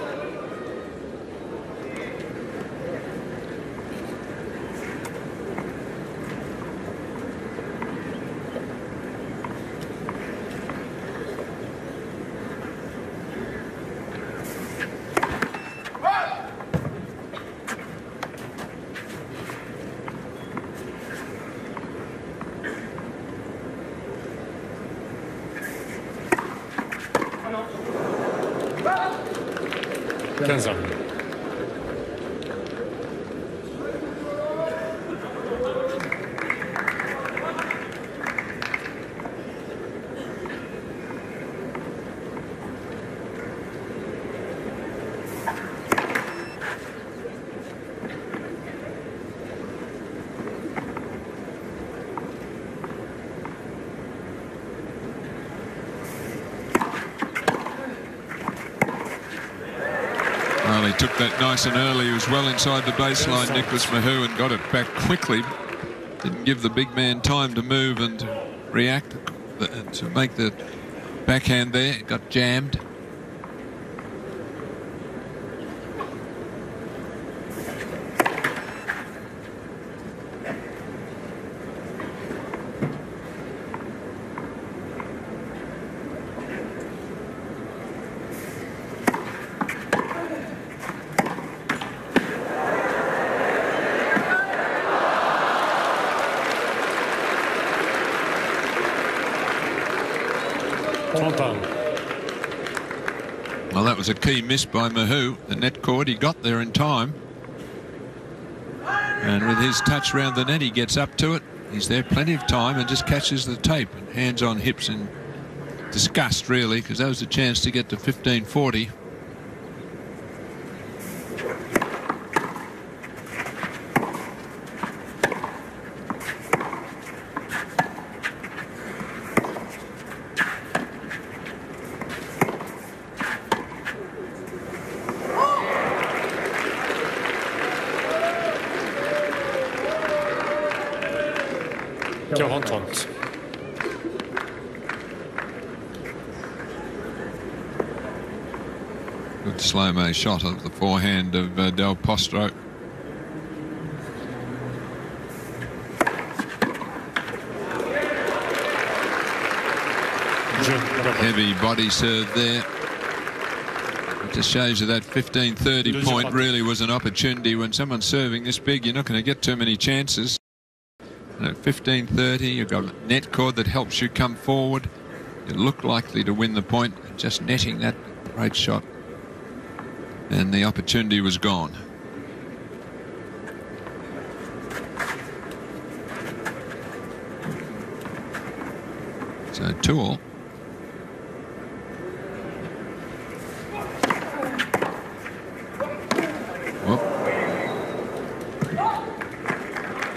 Well, he took that nice and early. He was well inside the baseline, Nicholas Mahut, and got it back quickly. Didn't give the big man time to move and react to make the backhand there. Got jammed. Well, that was a key miss by Mahut. The net cord, he got there in time. And with his touch round the net, he gets up to it. He's there plenty of time and just catches the tape. Hands on hips in disgust, really, because that was a chance to get to 1540. Good slow-mo shot of the forehand of Del Potro. Heavy body serve there. It just shows you that 15-30 point really was an opportunity. When someone's serving this big, you're not going to get too many chances. And at 15.30, you've got a net cord that helps you come forward. You look likely to win the point, just netting that great shot. And the opportunity was gone. So 2-all.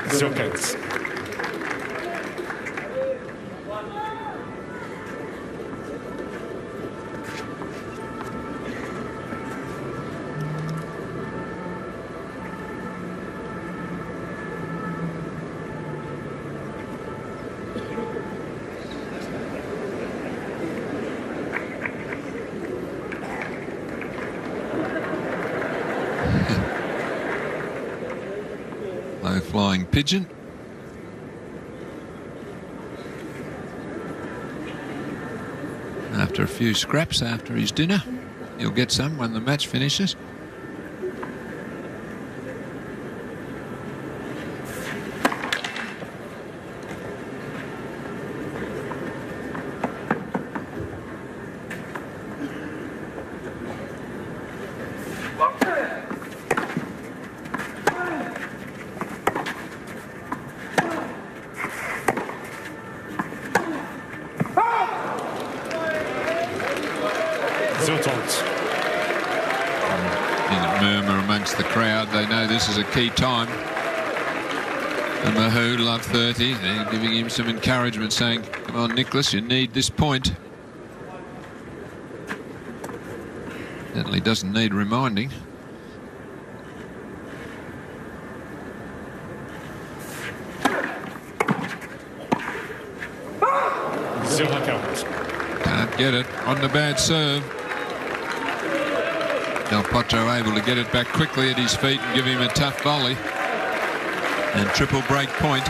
Zokens. Low flying pigeon. After a few scraps after his dinner, he'll get some when the match finishes. Murmur amongst the crowd. They know this is a key time. And Mahut, love 30. They're giving him some encouragement, saying, come on, Nicholas, you need this point. Certainly doesn't need reminding. Can't get it on the bad serve. Del Potro able to get it back quickly at his feet and give him a tough volley. And triple break point.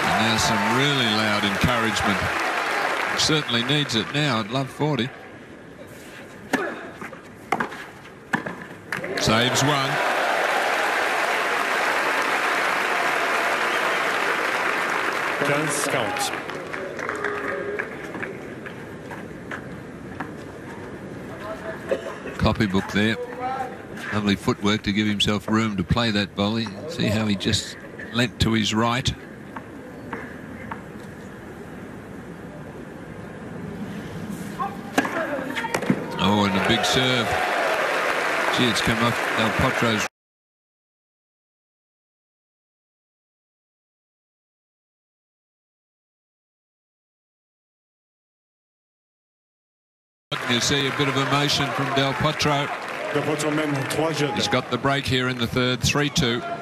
And there's some really loud encouragement. He certainly needs it now at love 40. Saves one. Counts. Copybook there. Lovely footwork to give himself room to play that volley. See how he just leant to his right. Oh, and a big serve. Gee, it's come off Del Potro's. You see a bit of emotion from Del Potro. He's got the break here in the third, 3-2.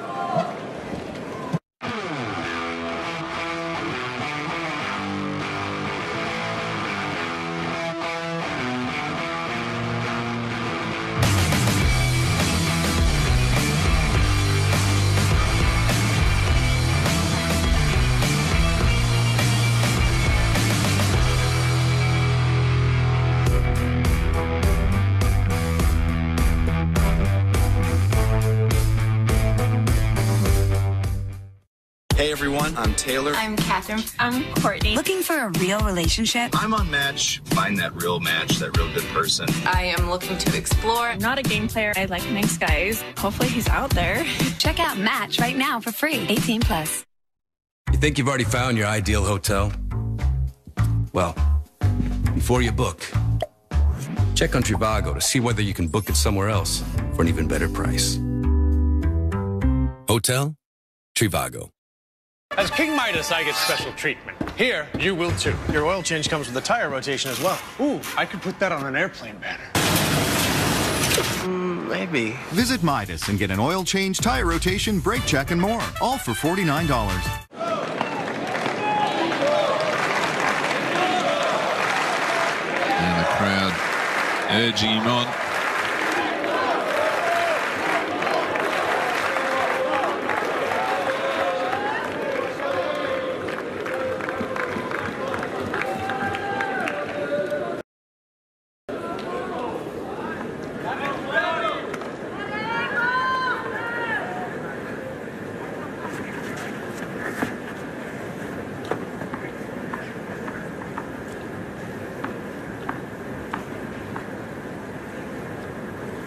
Hey everyone, I'm Taylor. I'm Catherine. I'm Courtney. Looking for a real relationship? I'm on Match. Find that real match, that real good person. I am looking to explore. I'm not a game player. I like nice guys. Hopefully he's out there. Check out Match right now for free. 18+. You think you've already found your ideal hotel? Well, before you book, check on Trivago to see whether you can book it somewhere else for an even better price. Hotel Trivago. As King Midas, I get special treatment. Here, you will too. Your oil change comes with a tire rotation as well. Ooh, I could put that on an airplane banner. Maybe. Visit Midas and get an oil change, tire rotation, brake check, and more. All for $49. And the crowd urging him on.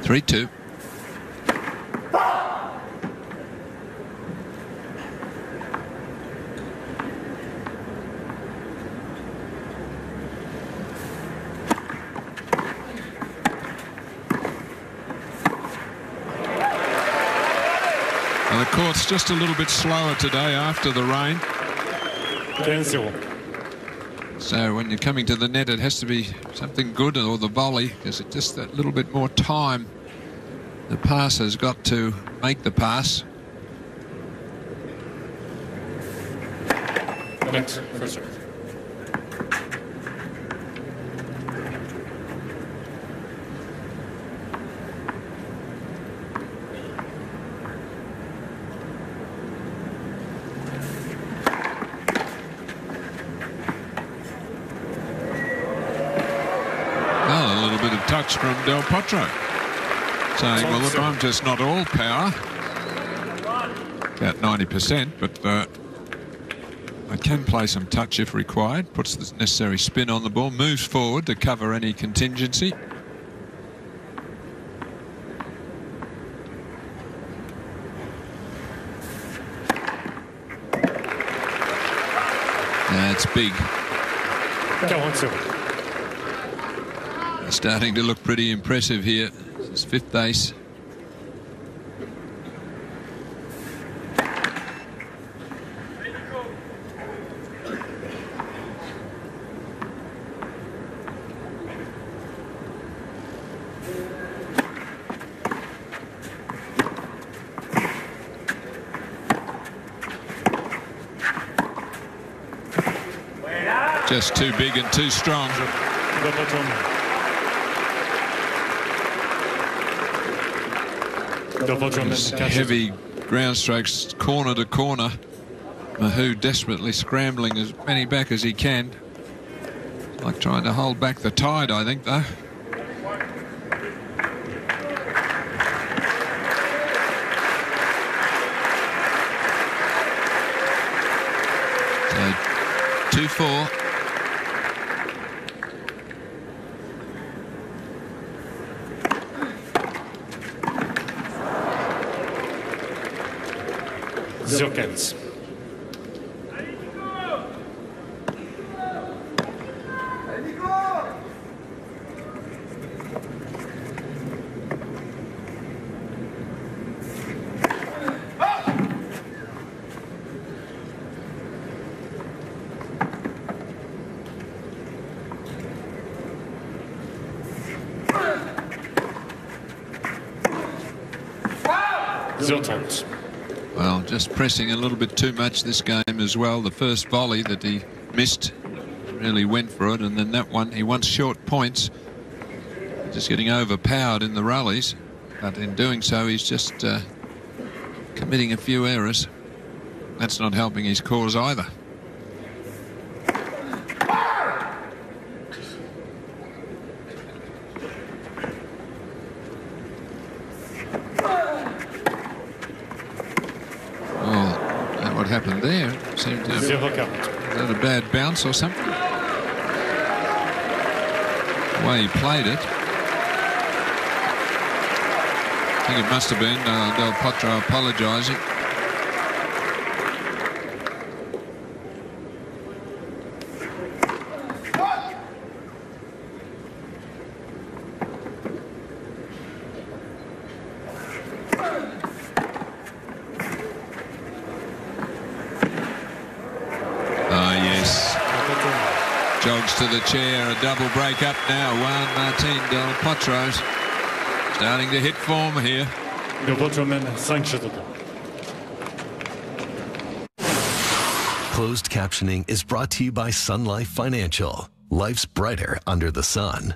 3-2. And the court's just a little bit slower today after the rain. 10-0. So when you're coming to the net, it has to be something good, or the volley, because it's just that little bit more time the passer's got to make the pass. Next, first serve. Touch from Del Potro, saying, well, look, I'm just not all power, about 90%, but I can play some touch if required. Puts the necessary spin on the ball, moves forward to cover any contingency. That's big. Go on, Silver. Starting to look pretty impressive here. This is fifth ace. Just too big and too strong. Heavy ground strokes, corner to corner. Mahut desperately scrambling as many back as he can. Like trying to hold back the tide, I think, though. So 2-4. Zilkins. Zilkins. Well, just pressing a little bit too much this game as well. The first volley that he missed, really went for it, and then that one, he wants short points. Just getting overpowered in the rallies, but in doing so, he's just committing a few errors. That's not helping his cause either. What happened there? Seemed to have had a bad bounce or something. The way he played it. I think it must have been Del Potro apologising. Jogs to the chair, a double break up now. Juan Martin Del Potro's starting to hit form here. Del Potro mène 5-2. Closed captioning is brought to you by Sun Life Financial. Life's brighter under the sun.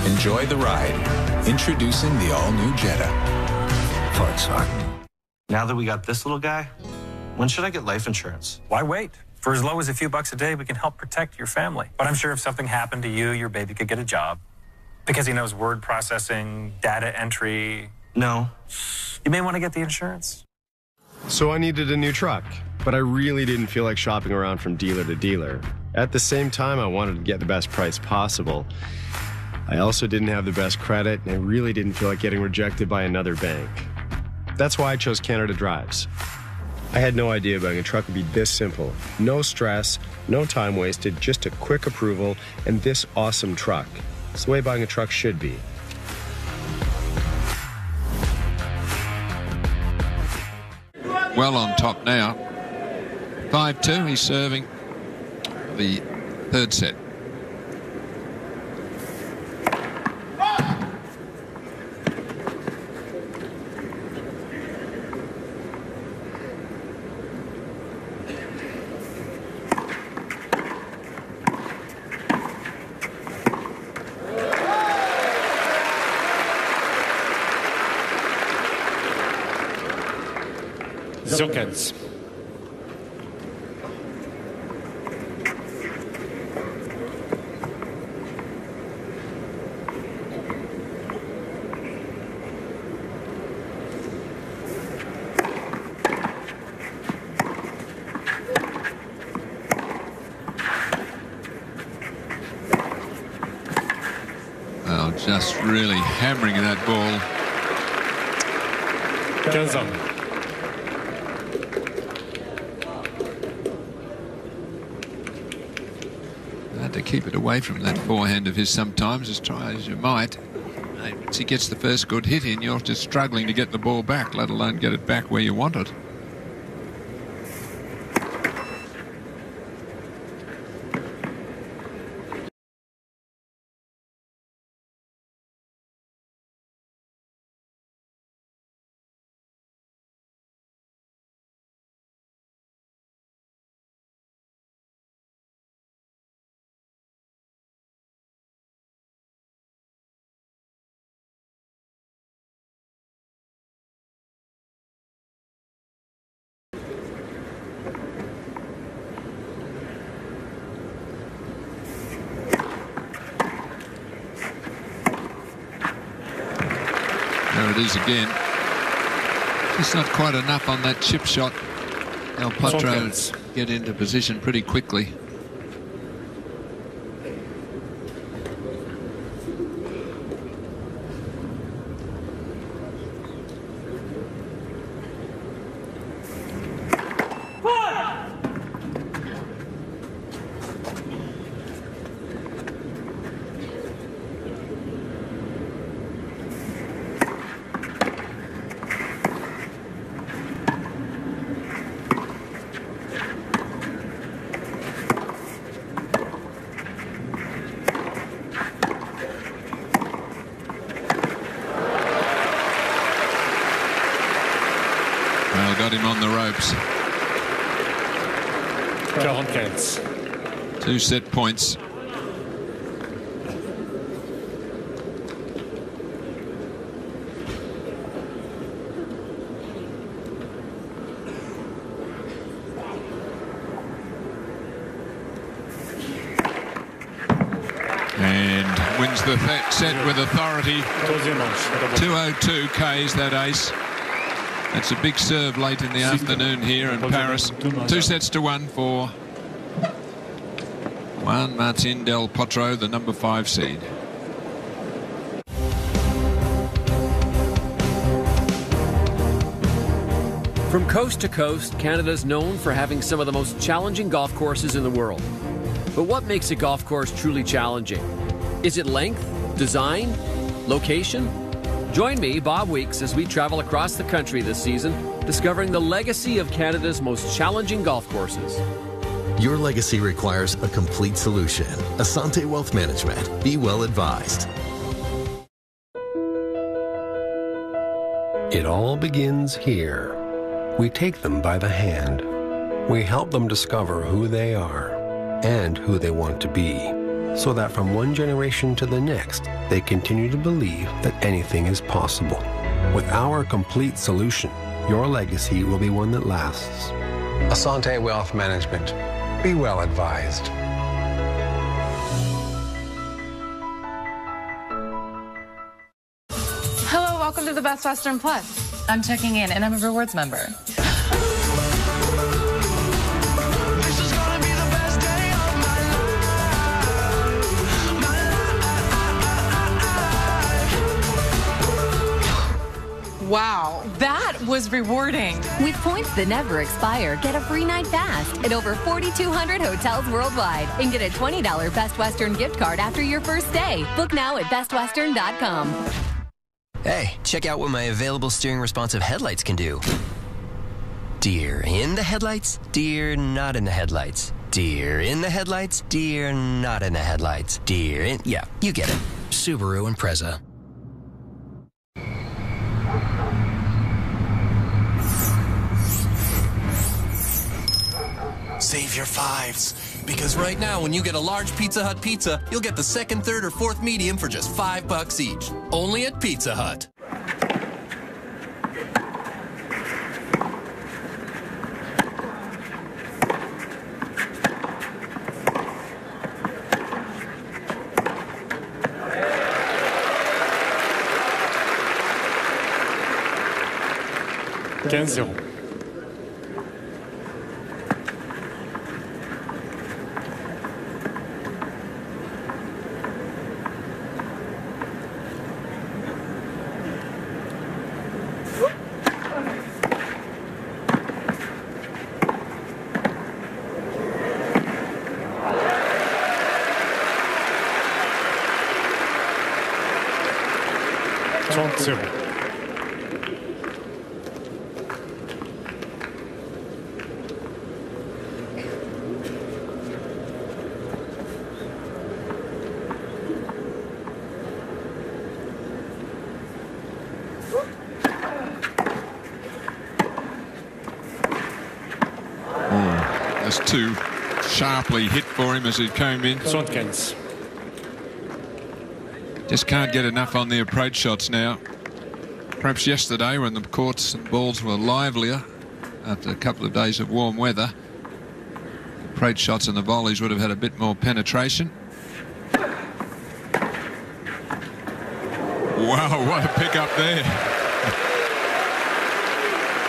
Enjoy the ride. Introducing the all-new Jetta. fun, son. Now that we got this little guy, when should I get life insurance? Why wait? For as low as a few bucks a day, we can help protect your family. But I'm sure if something happened to you, your baby could get a job. Because he knows word processing, data entry. No. You may want to get the insurance. So I needed a new truck, but I really didn't feel like shopping around from dealer to dealer. At the same time, I wanted to get the best price possible. I also didn't have the best credit, and I really didn't feel like getting rejected by another bank. That's why I chose Canada Drives. I had no idea buying a truck would be this simple. No stress, no time wasted, just a quick approval, and this awesome truck. It's the way buying a truck should be. Well on top now. 5-2, he's serving the third set. Zirkens. Oh, just really hammering that ball. 15. To keep it away from that forehand of his sometimes, as try as you might. Once he gets the first good hit in, you're just struggling to get the ball back, let alone get it back where you want it. There it is again. Just not quite enough on that chip shot. El Potro get into position pretty quickly. Well, got him on the ropes. 45. 2 set points. And wins the set with authority. 202 Ks that ace. That's a big serve late in the afternoon here in Paris. 2-1 for Juan Martín del Potro, the number 5 seed. From coast to coast, Canada's known for having some of the most challenging golf courses in the world. But what makes a golf course truly challenging? Is it length, design, location? Join me, Bob Weeks, as we travel across the country this season, discovering the legacy of Canada's most challenging golf courses. Your legacy requires a complete solution. Asante Wealth Management. Be well advised. It all begins here. We take them by the hand. We help them discover who they are and who they want to be, so that from one generation to the next, they continue to believe that anything is possible. With our complete solution, your legacy will be one that lasts. Asante Wealth Management. Be well advised. Hello, welcome to the Best Western Plus. I'm checking in, and I'm a rewards member. Wow, that was rewarding. With points that never expire, get a free night fast at over 4,200 hotels worldwide and get a $20 Best Western gift card after your first stay. Book now at bestwestern.com. Hey, check out what my available steering responsive headlights can do. Deer in the headlights, deer not in the headlights. Deer in the headlights, deer not in the headlights. Deer in... Yeah, you get it. Subaru Impreza. Save your fives. Because right now, when you get a large Pizza Hut pizza, you'll get the second, third, or fourth medium for just $5 each. Only at Pizza Hut. $15-0. That's too sharply hit for him as he came in. Just can't get enough on the approach shots now. Perhaps yesterday when the courts and balls were livelier after a couple of days of warm weather, approach shots and the volleys would have had a bit more penetration. Wow, what a pick up there.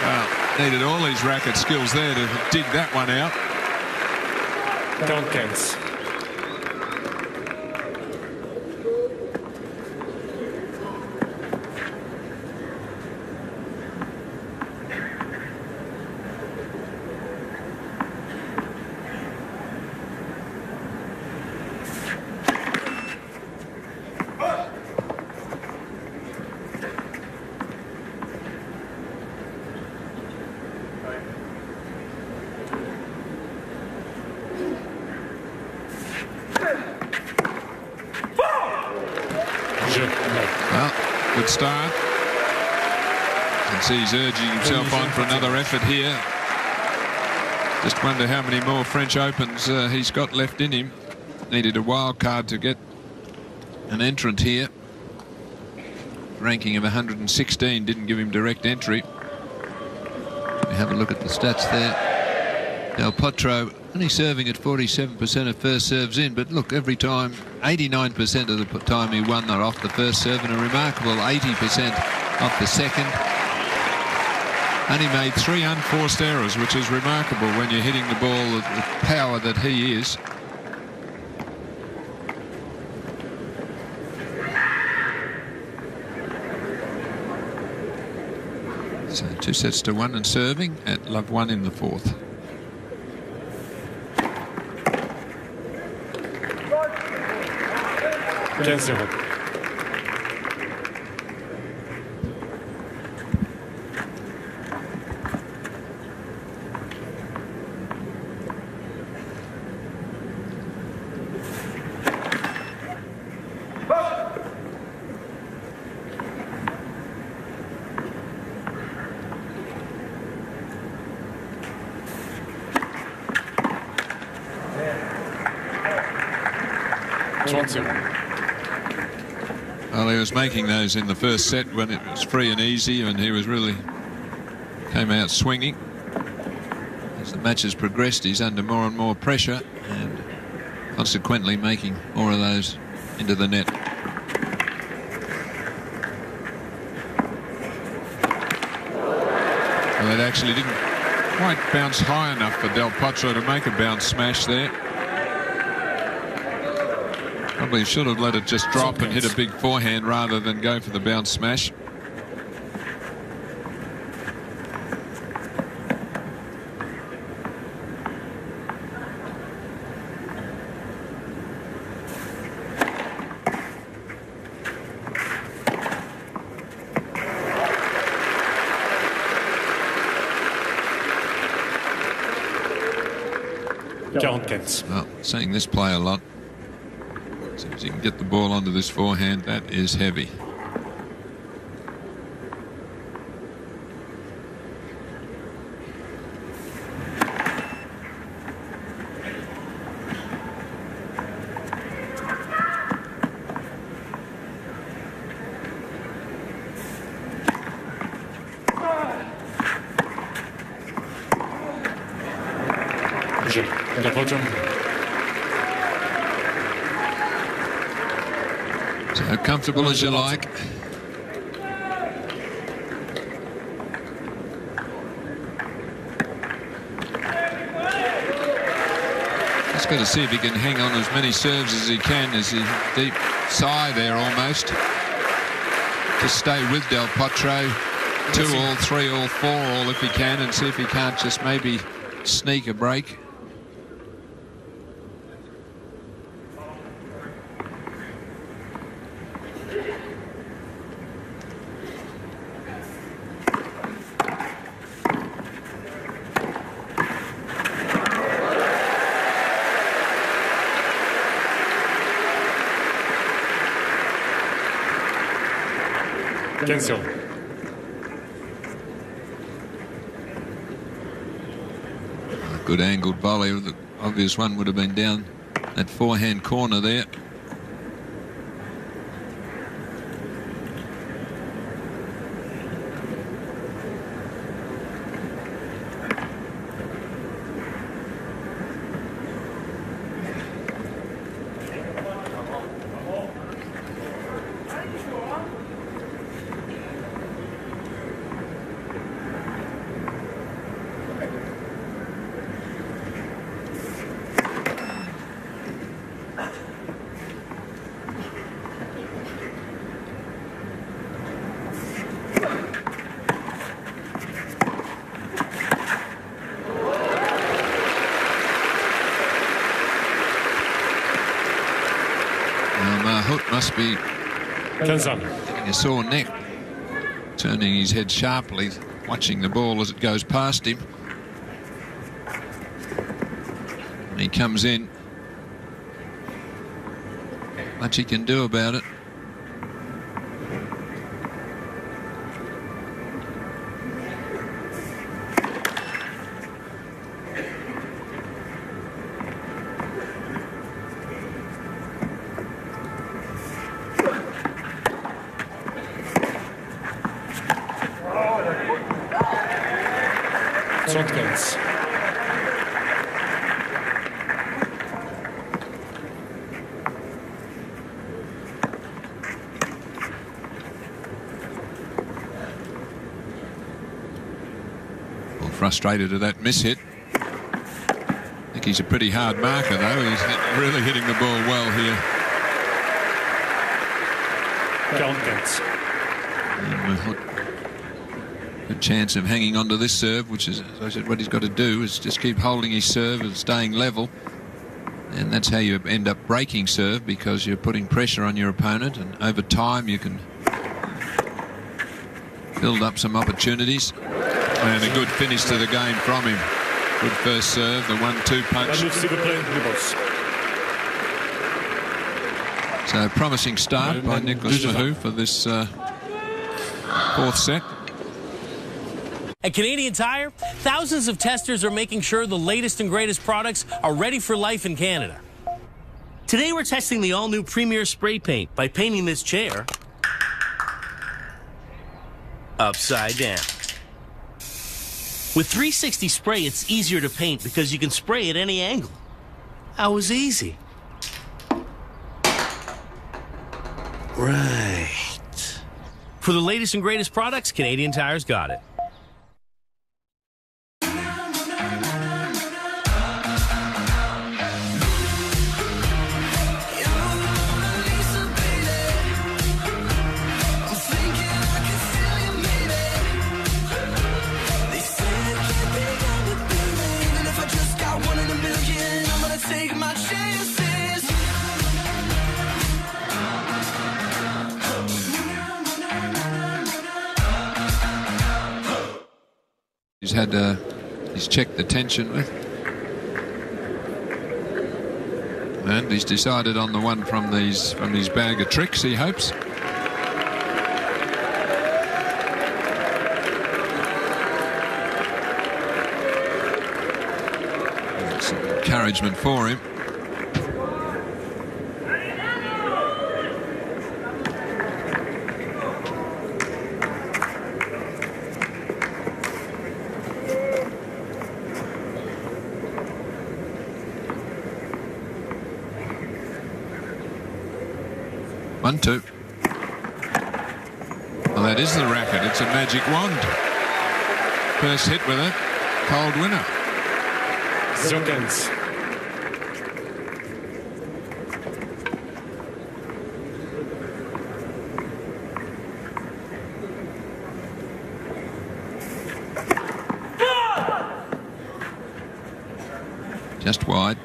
Well, needed all his racket skills there to dig that one out. Tompkins. Well, good start. And see he's urging himself on for another effort here. Just wonder how many more French Opens he's got left in him. Needed a wild card to get an entrant here. Ranking of 116 didn't give him direct entry. We have a look at the stats there. Del Potro only serving at 47% of first serves in, but look, every time, 89% of the time he won they're off the first serve, and a remarkable 80% off the second. Only made 3 unforced errors, which is remarkable when you're hitting the ball with the power that he is. So 2-1 and serving at love 1 in the fourth. Well, he was making those in the first set when it was free and easy, and he was really came out swinging. As the match has progressed, he's under more and more pressure, and consequently making more of those into the net. Well, it actually didn't quite bounce high enough for Del Potro to make a bounce smash there. Probably should have let it just drop and hit a big forehand rather than go for the bounce smash. Well, seeing this play a lot. As soon as you can get the ball onto this forehand, that is heavy. So comfortable as you like. Just got to see if he can hang on as many serves as he can, as he deep sigh there almost. Just stay with Del Potro. 2-all, 3-all, 4-all if he can, and see if he can't just maybe sneak a break. Good angled volley. The obvious one would have been down that forehand corner there. Mahut must be getting a sore neck, turning his head sharply, watching the ball as it goes past him. And he comes in. Much he can do about it. Frustrated at that mishit. I think he's a pretty hard marker, though. He's really hitting the ball well here. Good chance of hanging on to this serve, which is, as I said, what he's got to do is just keep holding his serve and staying level. And that's how you end up breaking serve, because you're putting pressure on your opponent, and over time you can build up some opportunities. And a good finish to the game from him. Good first serve, the 1-2 punch. So promising start by Nicholas Mahut for this fourth set. At Canadian Tire, thousands of testers are making sure the latest and greatest products are ready for life in Canada. Today we're testing the all-new Premier Spray Paint by painting this chair upside down. With 360 spray, it's easier to paint because you can spray at any angle. That was easy. Right. For the latest and greatest products, Canadian Tire's got it. He's checked the tension with, and he's decided on the one from his bag of tricks, he hopes. Some encouragement for him. One, two. Well, that is the racket. It's a magic wand. First hit with it. Cold winner. Zilkens. Just wide.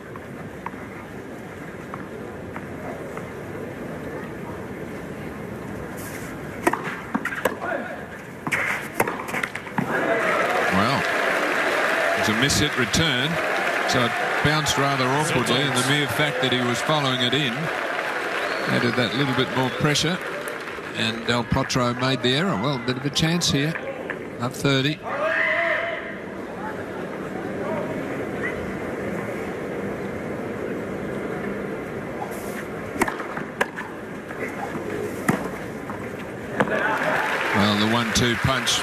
A miss-hit return, so it bounced rather awkwardly, and the mere fact that he was following it in added that little bit more pressure, and Del Potro made the error. Well, a bit of a chance here, up 30. Well, the 1-2 punch,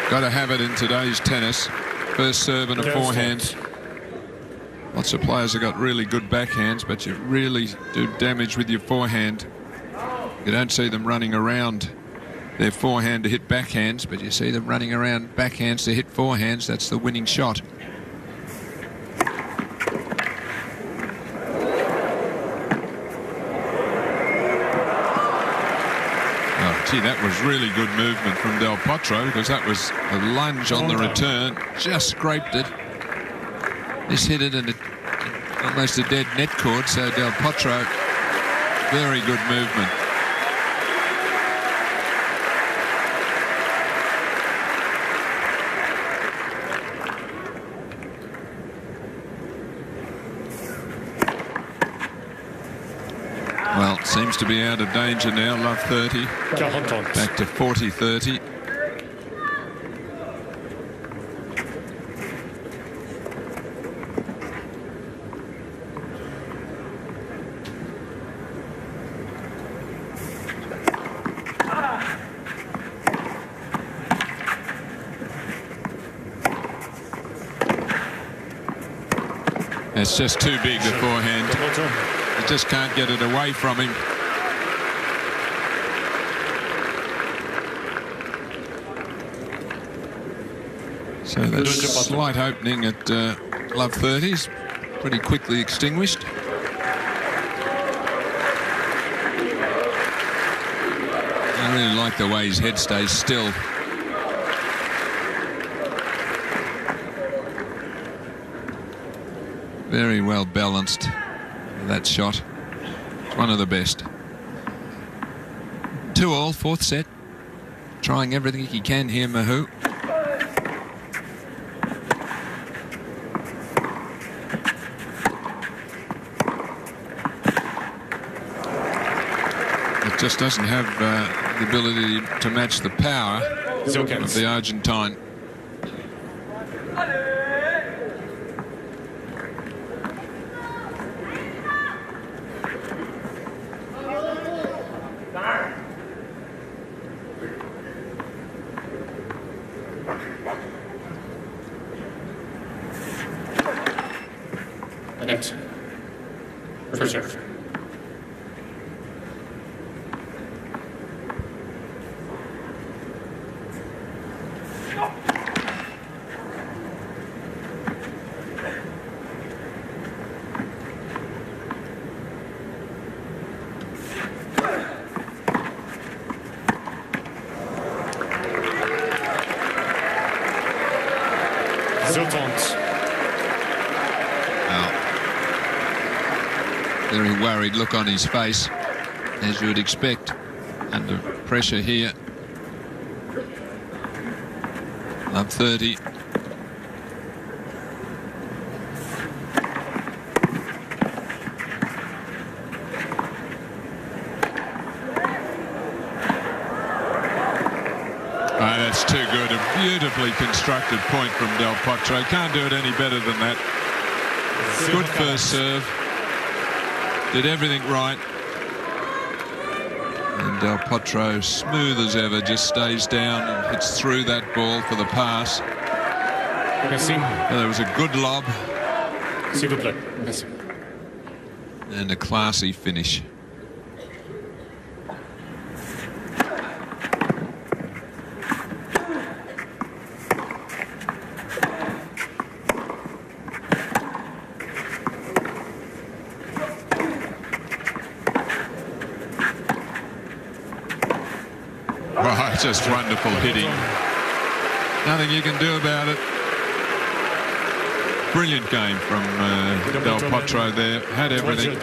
got to have it in today's tennis. First serve and a forehand. Lots of players have got really good backhands, but you really do damage with your forehand. You don't see them running around their forehand to hit backhands, but you see them running around backhands to hit forehands. That's the winning shot. Gee, that was really good movement from Del Potro, because that was a lunge on the return. Just scraped it. This hit it in almost a dead net cord, so Del Potro, very good movement. Well, seems to be out of danger now. Love 30. Back to 40-30. It's just too big, the forehand. You just can't get it away from him. So that slight opening at love 30s pretty quickly extinguished. I really like the way his head stays still. Very well balanced, that shot. It's one of the best. 2-all, fourth set. Trying everything he can here, Mahut. It just doesn't have the ability to match the power of the Argentine. Net. For serve. Very worried look on his face, as you would expect, under pressure here. Up 30. That's too good. A beautifully constructed point from Del Potro. Can't do it any better than that. Good first serve. Did everything right. And Del Potro, smooth as ever, just stays down and hits through that ball for the pass. There was a good lob. And a classy finish. Just wonderful hitting. Nothing you can do about it. Brilliant game from Del Potro there. Had everything.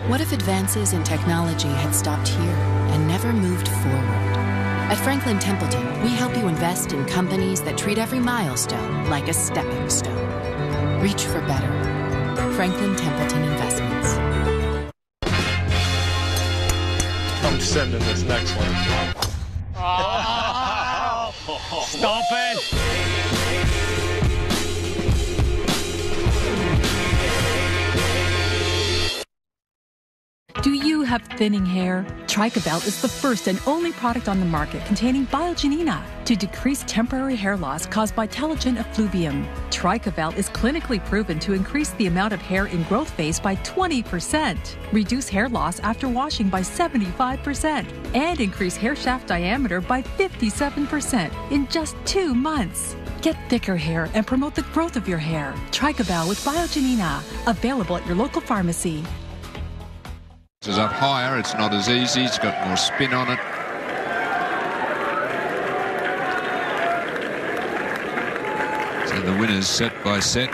What if advances in technology had stopped here and never moved forward? At Franklin Templeton, we help you invest in companies that treat every milestone like a stepping stone. Reach for better. Franklin Templeton Investments. I'm sending this next one. Oh, stop it! Do you have thinning hair? Tricavel is the first and only product on the market containing biogenina to decrease temporary hair loss caused by telogen effluvium. Tricavel is clinically proven to increase the amount of hair in growth phase by 20%, reduce hair loss after washing by 75%, and increase hair shaft diameter by 57% in just 2 months. Get thicker hair and promote the growth of your hair. Tricavel with biogenina, available at your local pharmacy. It's up higher, it's not as easy, it's got more spin on it. So the winner's set by set.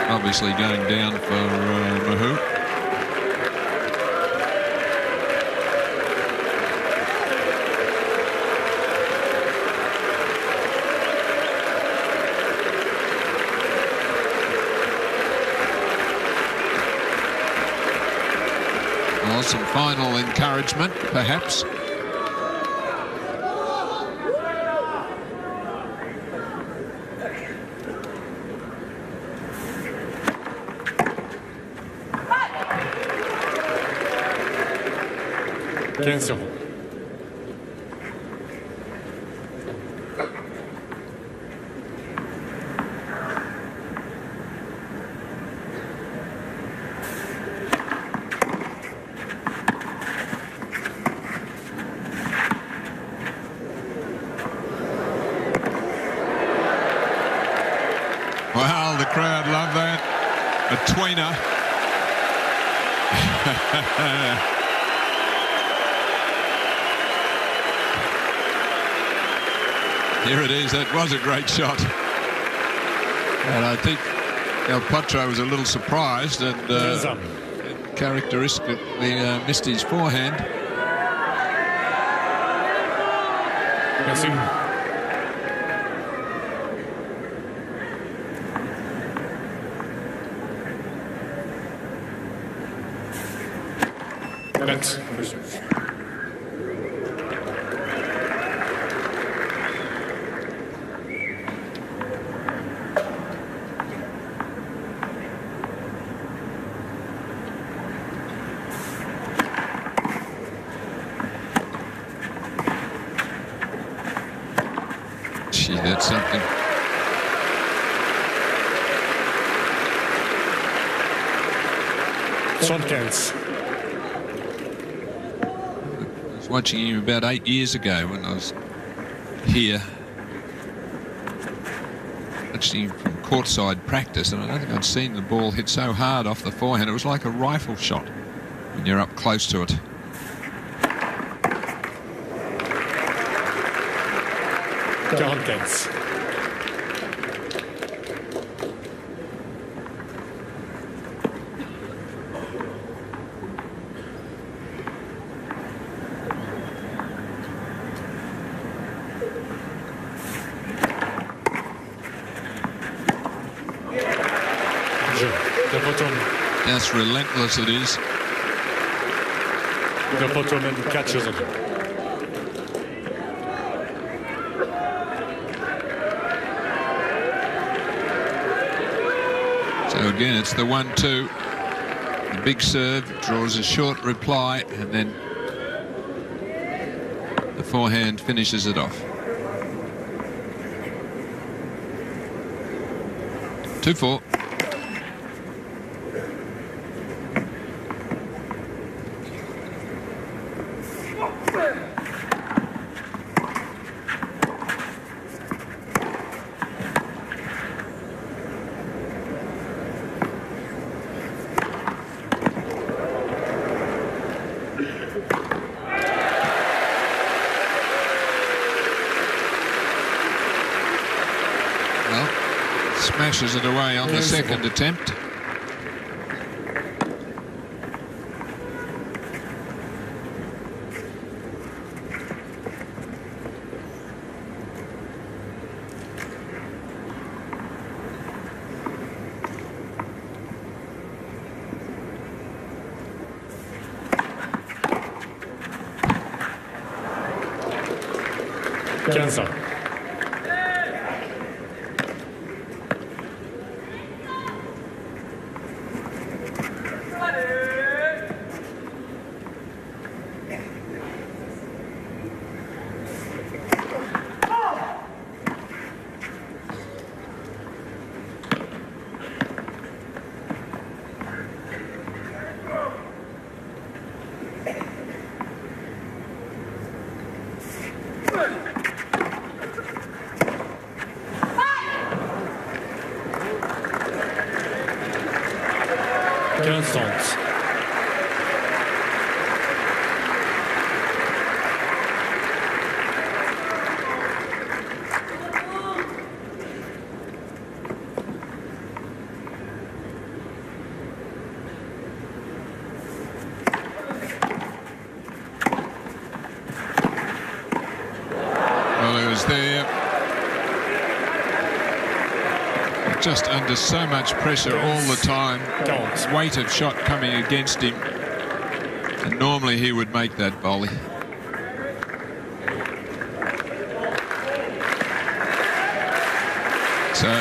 Obviously going down for Mahut. Some final encouragement, perhaps. Well, the crowd love that. A tweener. Here it is. That was a great shot. And I think Del Potro was a little surprised and characteristically missed his forehand. That's Gee, that's something. Shotguns. I was watching him about 8 years ago when I was here. Watching him from courtside practice, and I don't think I'd seen the ball hit so hard off the forehand. It was like a rifle shot when you're up close to it. Shotguns. That's relentless, it is. The Potro catches it. So again, it's the 1-2. The big serve draws a short reply, and then the forehand finishes it off. 2-4. Smashes it away on the second attempt. Kansas. There, just under so much pressure all the time. Weight of shot coming against him, and normally he would make that volley. So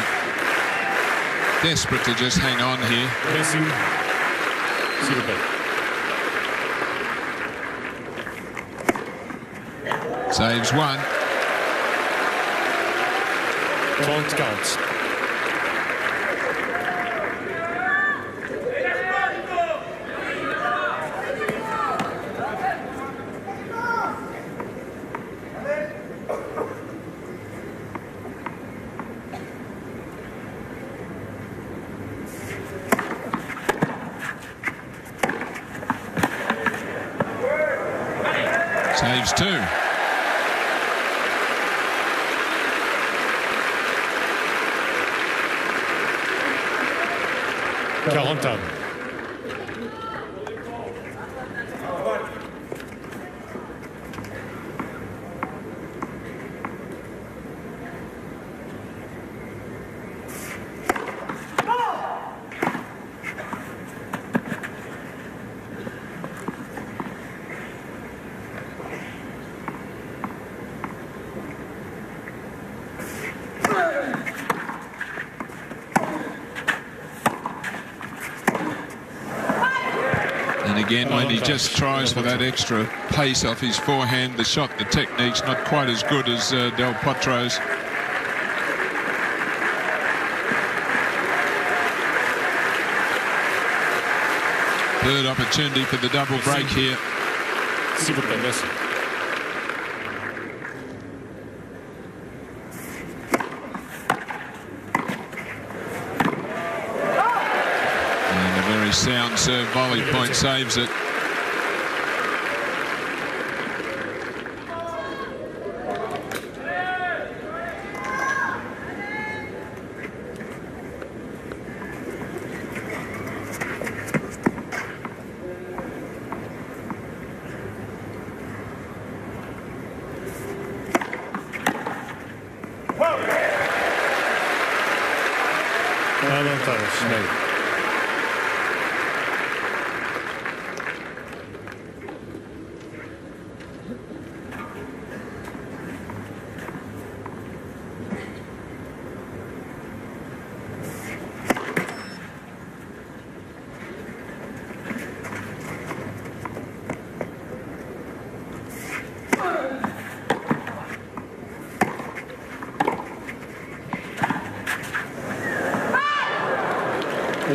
desperate to just hang on here. Saves one. Don't count. Saves two. Quarantaine. Again, when he just tries for that extra pace off his forehand, the technique's not quite as good as Del Potro's. Third opportunity for the double break here. S'il vous plaît, merci. And a very sound serve volley point saves it.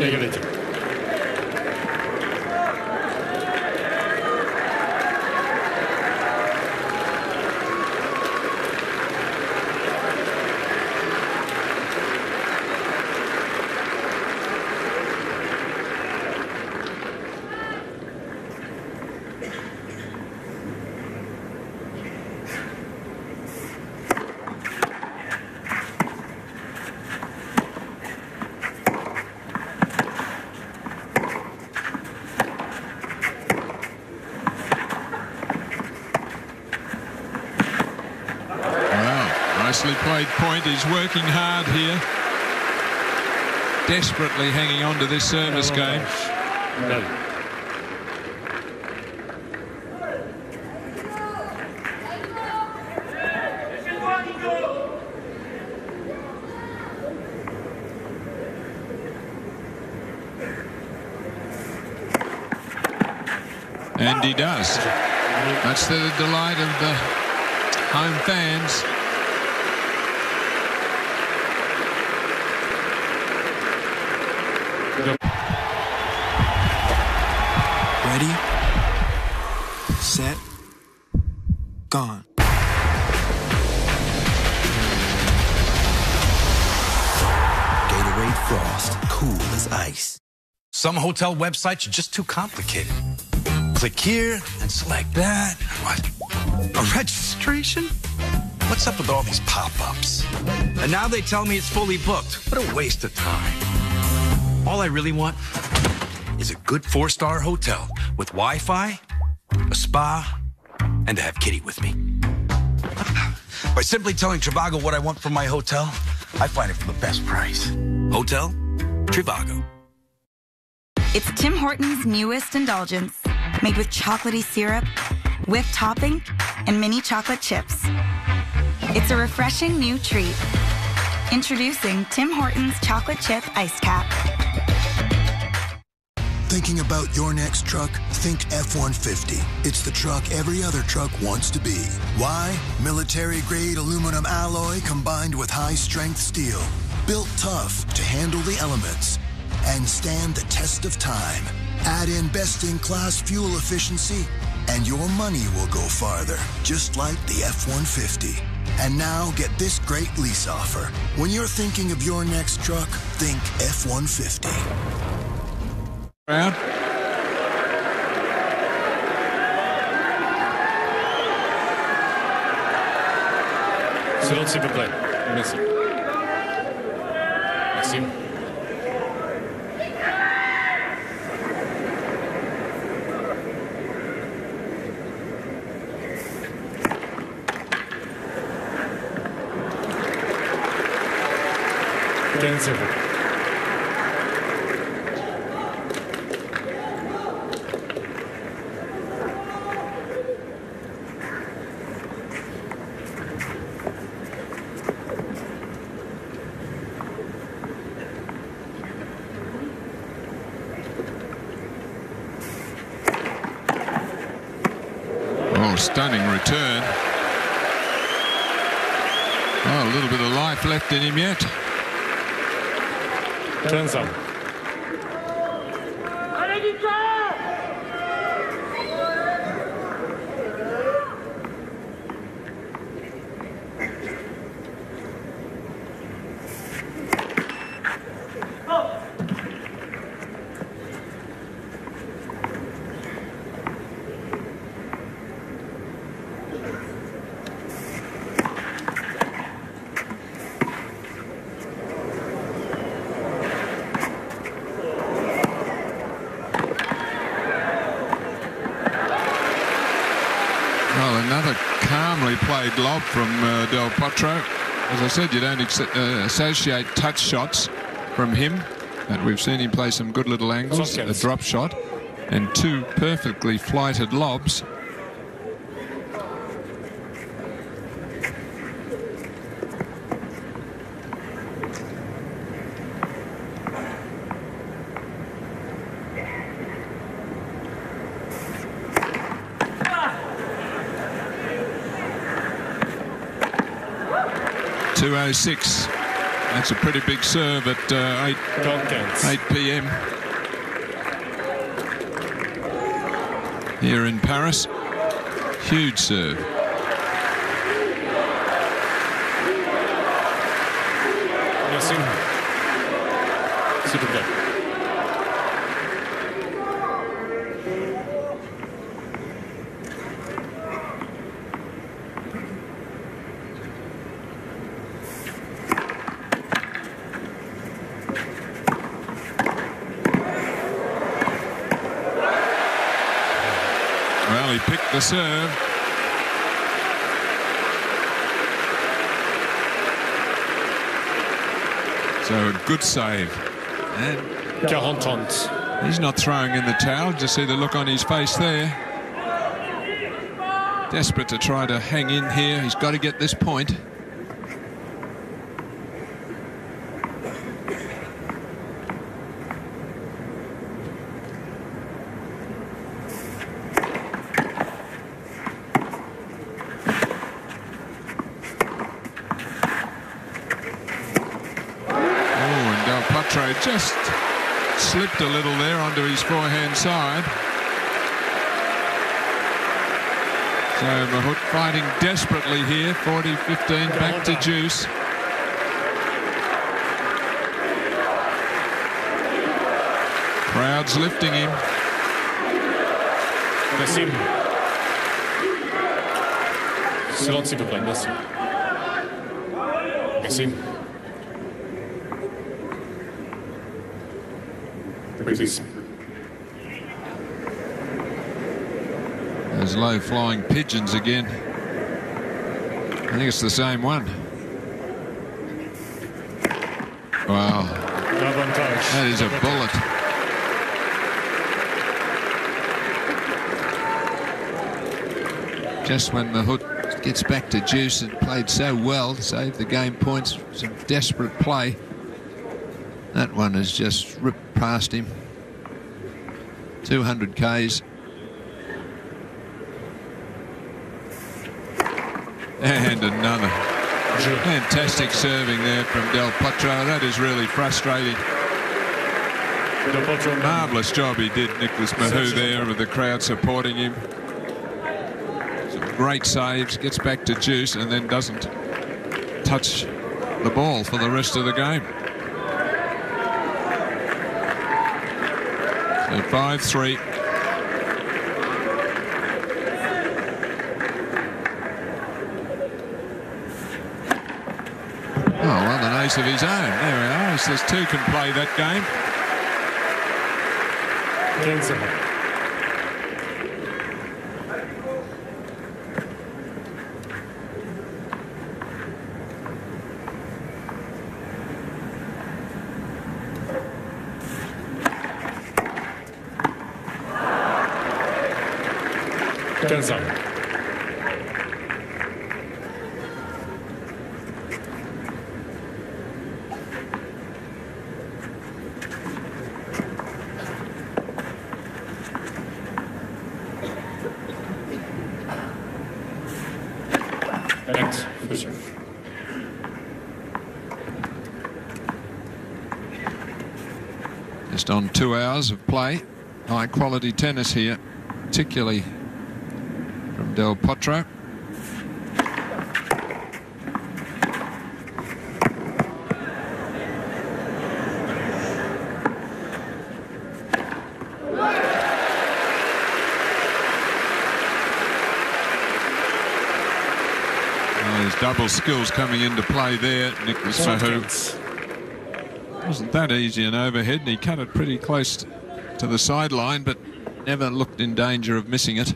Égalité. Nicely played point. He's working hard here. Desperately hanging on to this service game. And he does. That's the delight of the home fans. Ready, set, gone. Gatorade Frost, cool as ice. Some hotel websites are just too complicated. Click here and select that. What? A registration? What's up with all these pop-ups? And now they tell me it's fully booked. What a waste of time. All I really want is a good 4-star hotel with Wi-Fi, a spa, and to have Kitty with me. By simply telling Trivago what I want from my hotel, I find it for the best price. Hotel Trivago. It's Tim Hortons' newest indulgence, made with chocolatey syrup, whipped topping, and mini chocolate chips. It's a refreshing new treat. Introducing Tim Hortons Chocolate Chip Ice Cap. Thinking about your next truck? Think F-150. It's the truck every other truck wants to be. Why? Military-grade aluminum alloy combined with high-strength steel. Built tough to handle the elements and stand the test of time. Add in best-in-class fuel efficiency, and your money will go farther, just like the F-150. And now get this great lease offer. When you're thinking of your next truck, think F-150. Round. Silence, s'il vous plaît. Merci. Merci. 15 secondes. Oh, stunning return. Oh, a little bit of life left in him yet. Turns up. calmly played lob from Del Potro. As I said, you don't associate touch shots from him, but we've seen him play some good little angles, a drop shot, and 2 perfectly flighted lobs. .206. That's a pretty big serve at 8 p.m. here in Paris. Huge serve. Merci. S'il vous plaît. Well, he picked the serve. So a good save. And 40-30. he's not throwing in the towel. Just see the look on his face there. Desperate to try to hang in here. He's got to get this point. Potro just slipped a little there onto his forehand side. So Mahut fighting desperately here. 40-15 back to juice. Crowd's lifting him. Merci. Silence, s'il vous plaît. Merci. Merci. Please. Those low-flying pigeons again. I think it's the same one. Wow. That is a bullet. Just when Mahut gets back to juice and played so well to save the game points, some desperate play. That one has just ripped past him. 200 Ks. And another. Fantastic serving there from Del Potro. That is really frustrating. Marvellous job he did, Nicholas Mahut, there with the crowd supporting him. Some great saves, gets back to juice and then doesn't touch the ball for the rest of the game. So 5-3. Oh, well, an ace of his own. There we are. He says 2 can play that game. 15. Just on 2 hours of play. High quality tennis here, particularly from Del Potro. There's double skills coming into play there, Nicholas Mahut. Wasn't that easy an overhead, and he cut it pretty close to the sideline, but never looked in danger of missing it.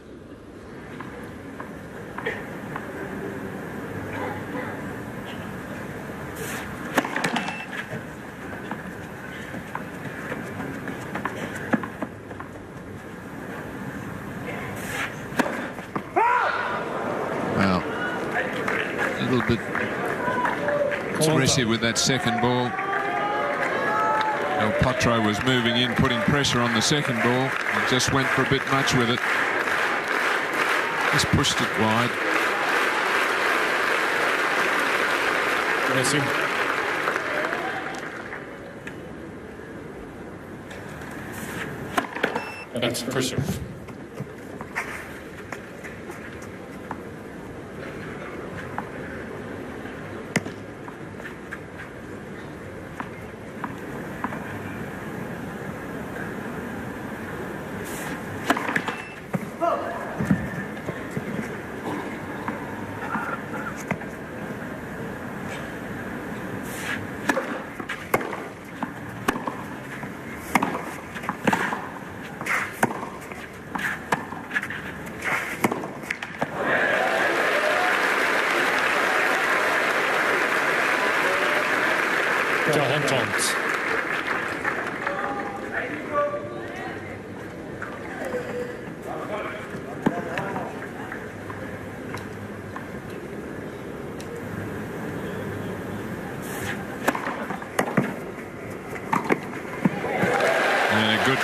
a little bit aggressive with that second ball. Del Potro was moving in, putting pressure on the second ball. He just went for a bit much with it. Just pushed it wide. Missing. That's pressure.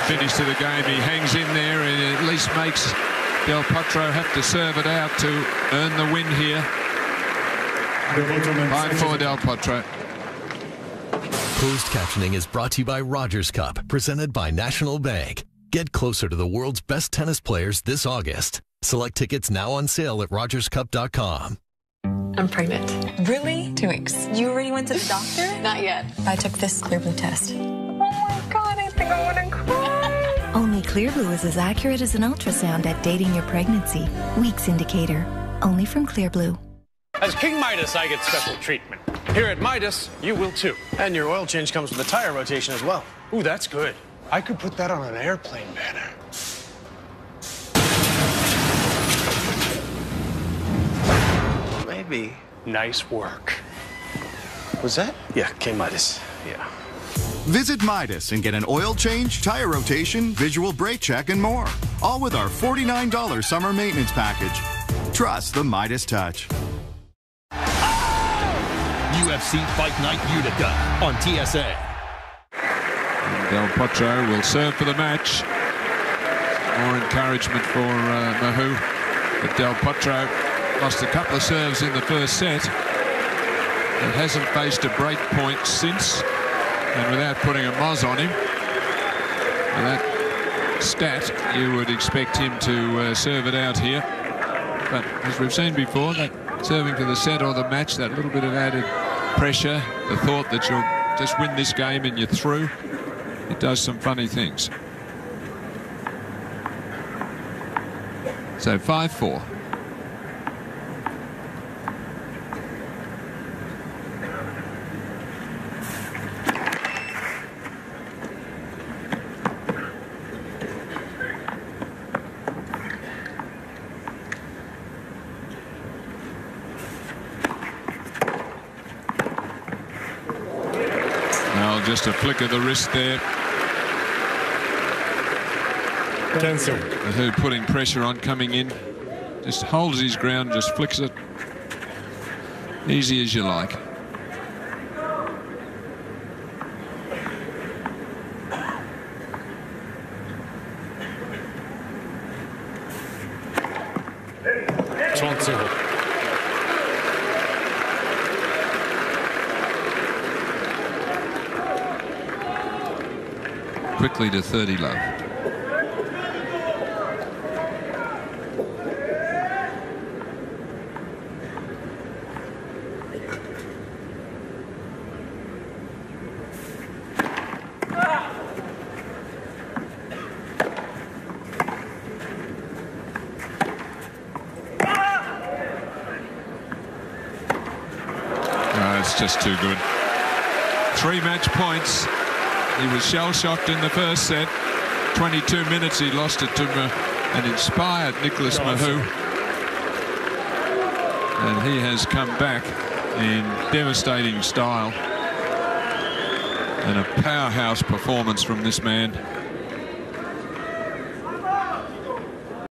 Finish to the game. He hangs in there and at least makes Del Potro have to serve it out to earn the win here. 5-4 Del Potro. Closed captioning is brought to you by Rogers Cup, presented by National Bank. Get closer to the world's best tennis players this August. Select tickets now on sale at rogerscup.com. I'm pregnant. Really? 2 weeks. You already went to the doctor? Not yet. I took this Clearblue test. Oh my God, I think I want to cry. Only Clearblue is as accurate as an ultrasound at dating your pregnancy. Weeks indicator. Only from Clearblue. As King Midas, I get special treatment. Here at Midas, you will too. And your oil change comes with a tire rotation as well. Ooh, that's good. I could put that on an airplane banner. Maybe. Nice work. Was that? Yeah, King Midas. Yeah. Visit Midas and get an oil change, tire rotation, visual brake check, and more. All with our $49 summer maintenance package. Trust the Midas touch. UFC Fight Night Utica on TSA. Del Potro will serve for the match. More encouragement for Mahut. But Del Potro lost a couple of serves in the first set. And hasn't faced a break point since. And without putting a moz on him, with that stat, you would expect him to serve it out here. But as we've seen before, that serving for the set or the match, that little bit of added pressure, the thought that you'll just win this game and you're through, it does some funny things. So 5-4. Just a flick of the wrist there. Cancel. Mahut putting pressure on, coming in. Just holds his ground, just flicks it. Easy as you like. Quickly to 30 love. It's just too good. 3 match points. He was shell-shocked in the first set. 22 minutes he lost it to an inspired Nicholas Mahut. And he has come back in devastating style. And a powerhouse performance from this man.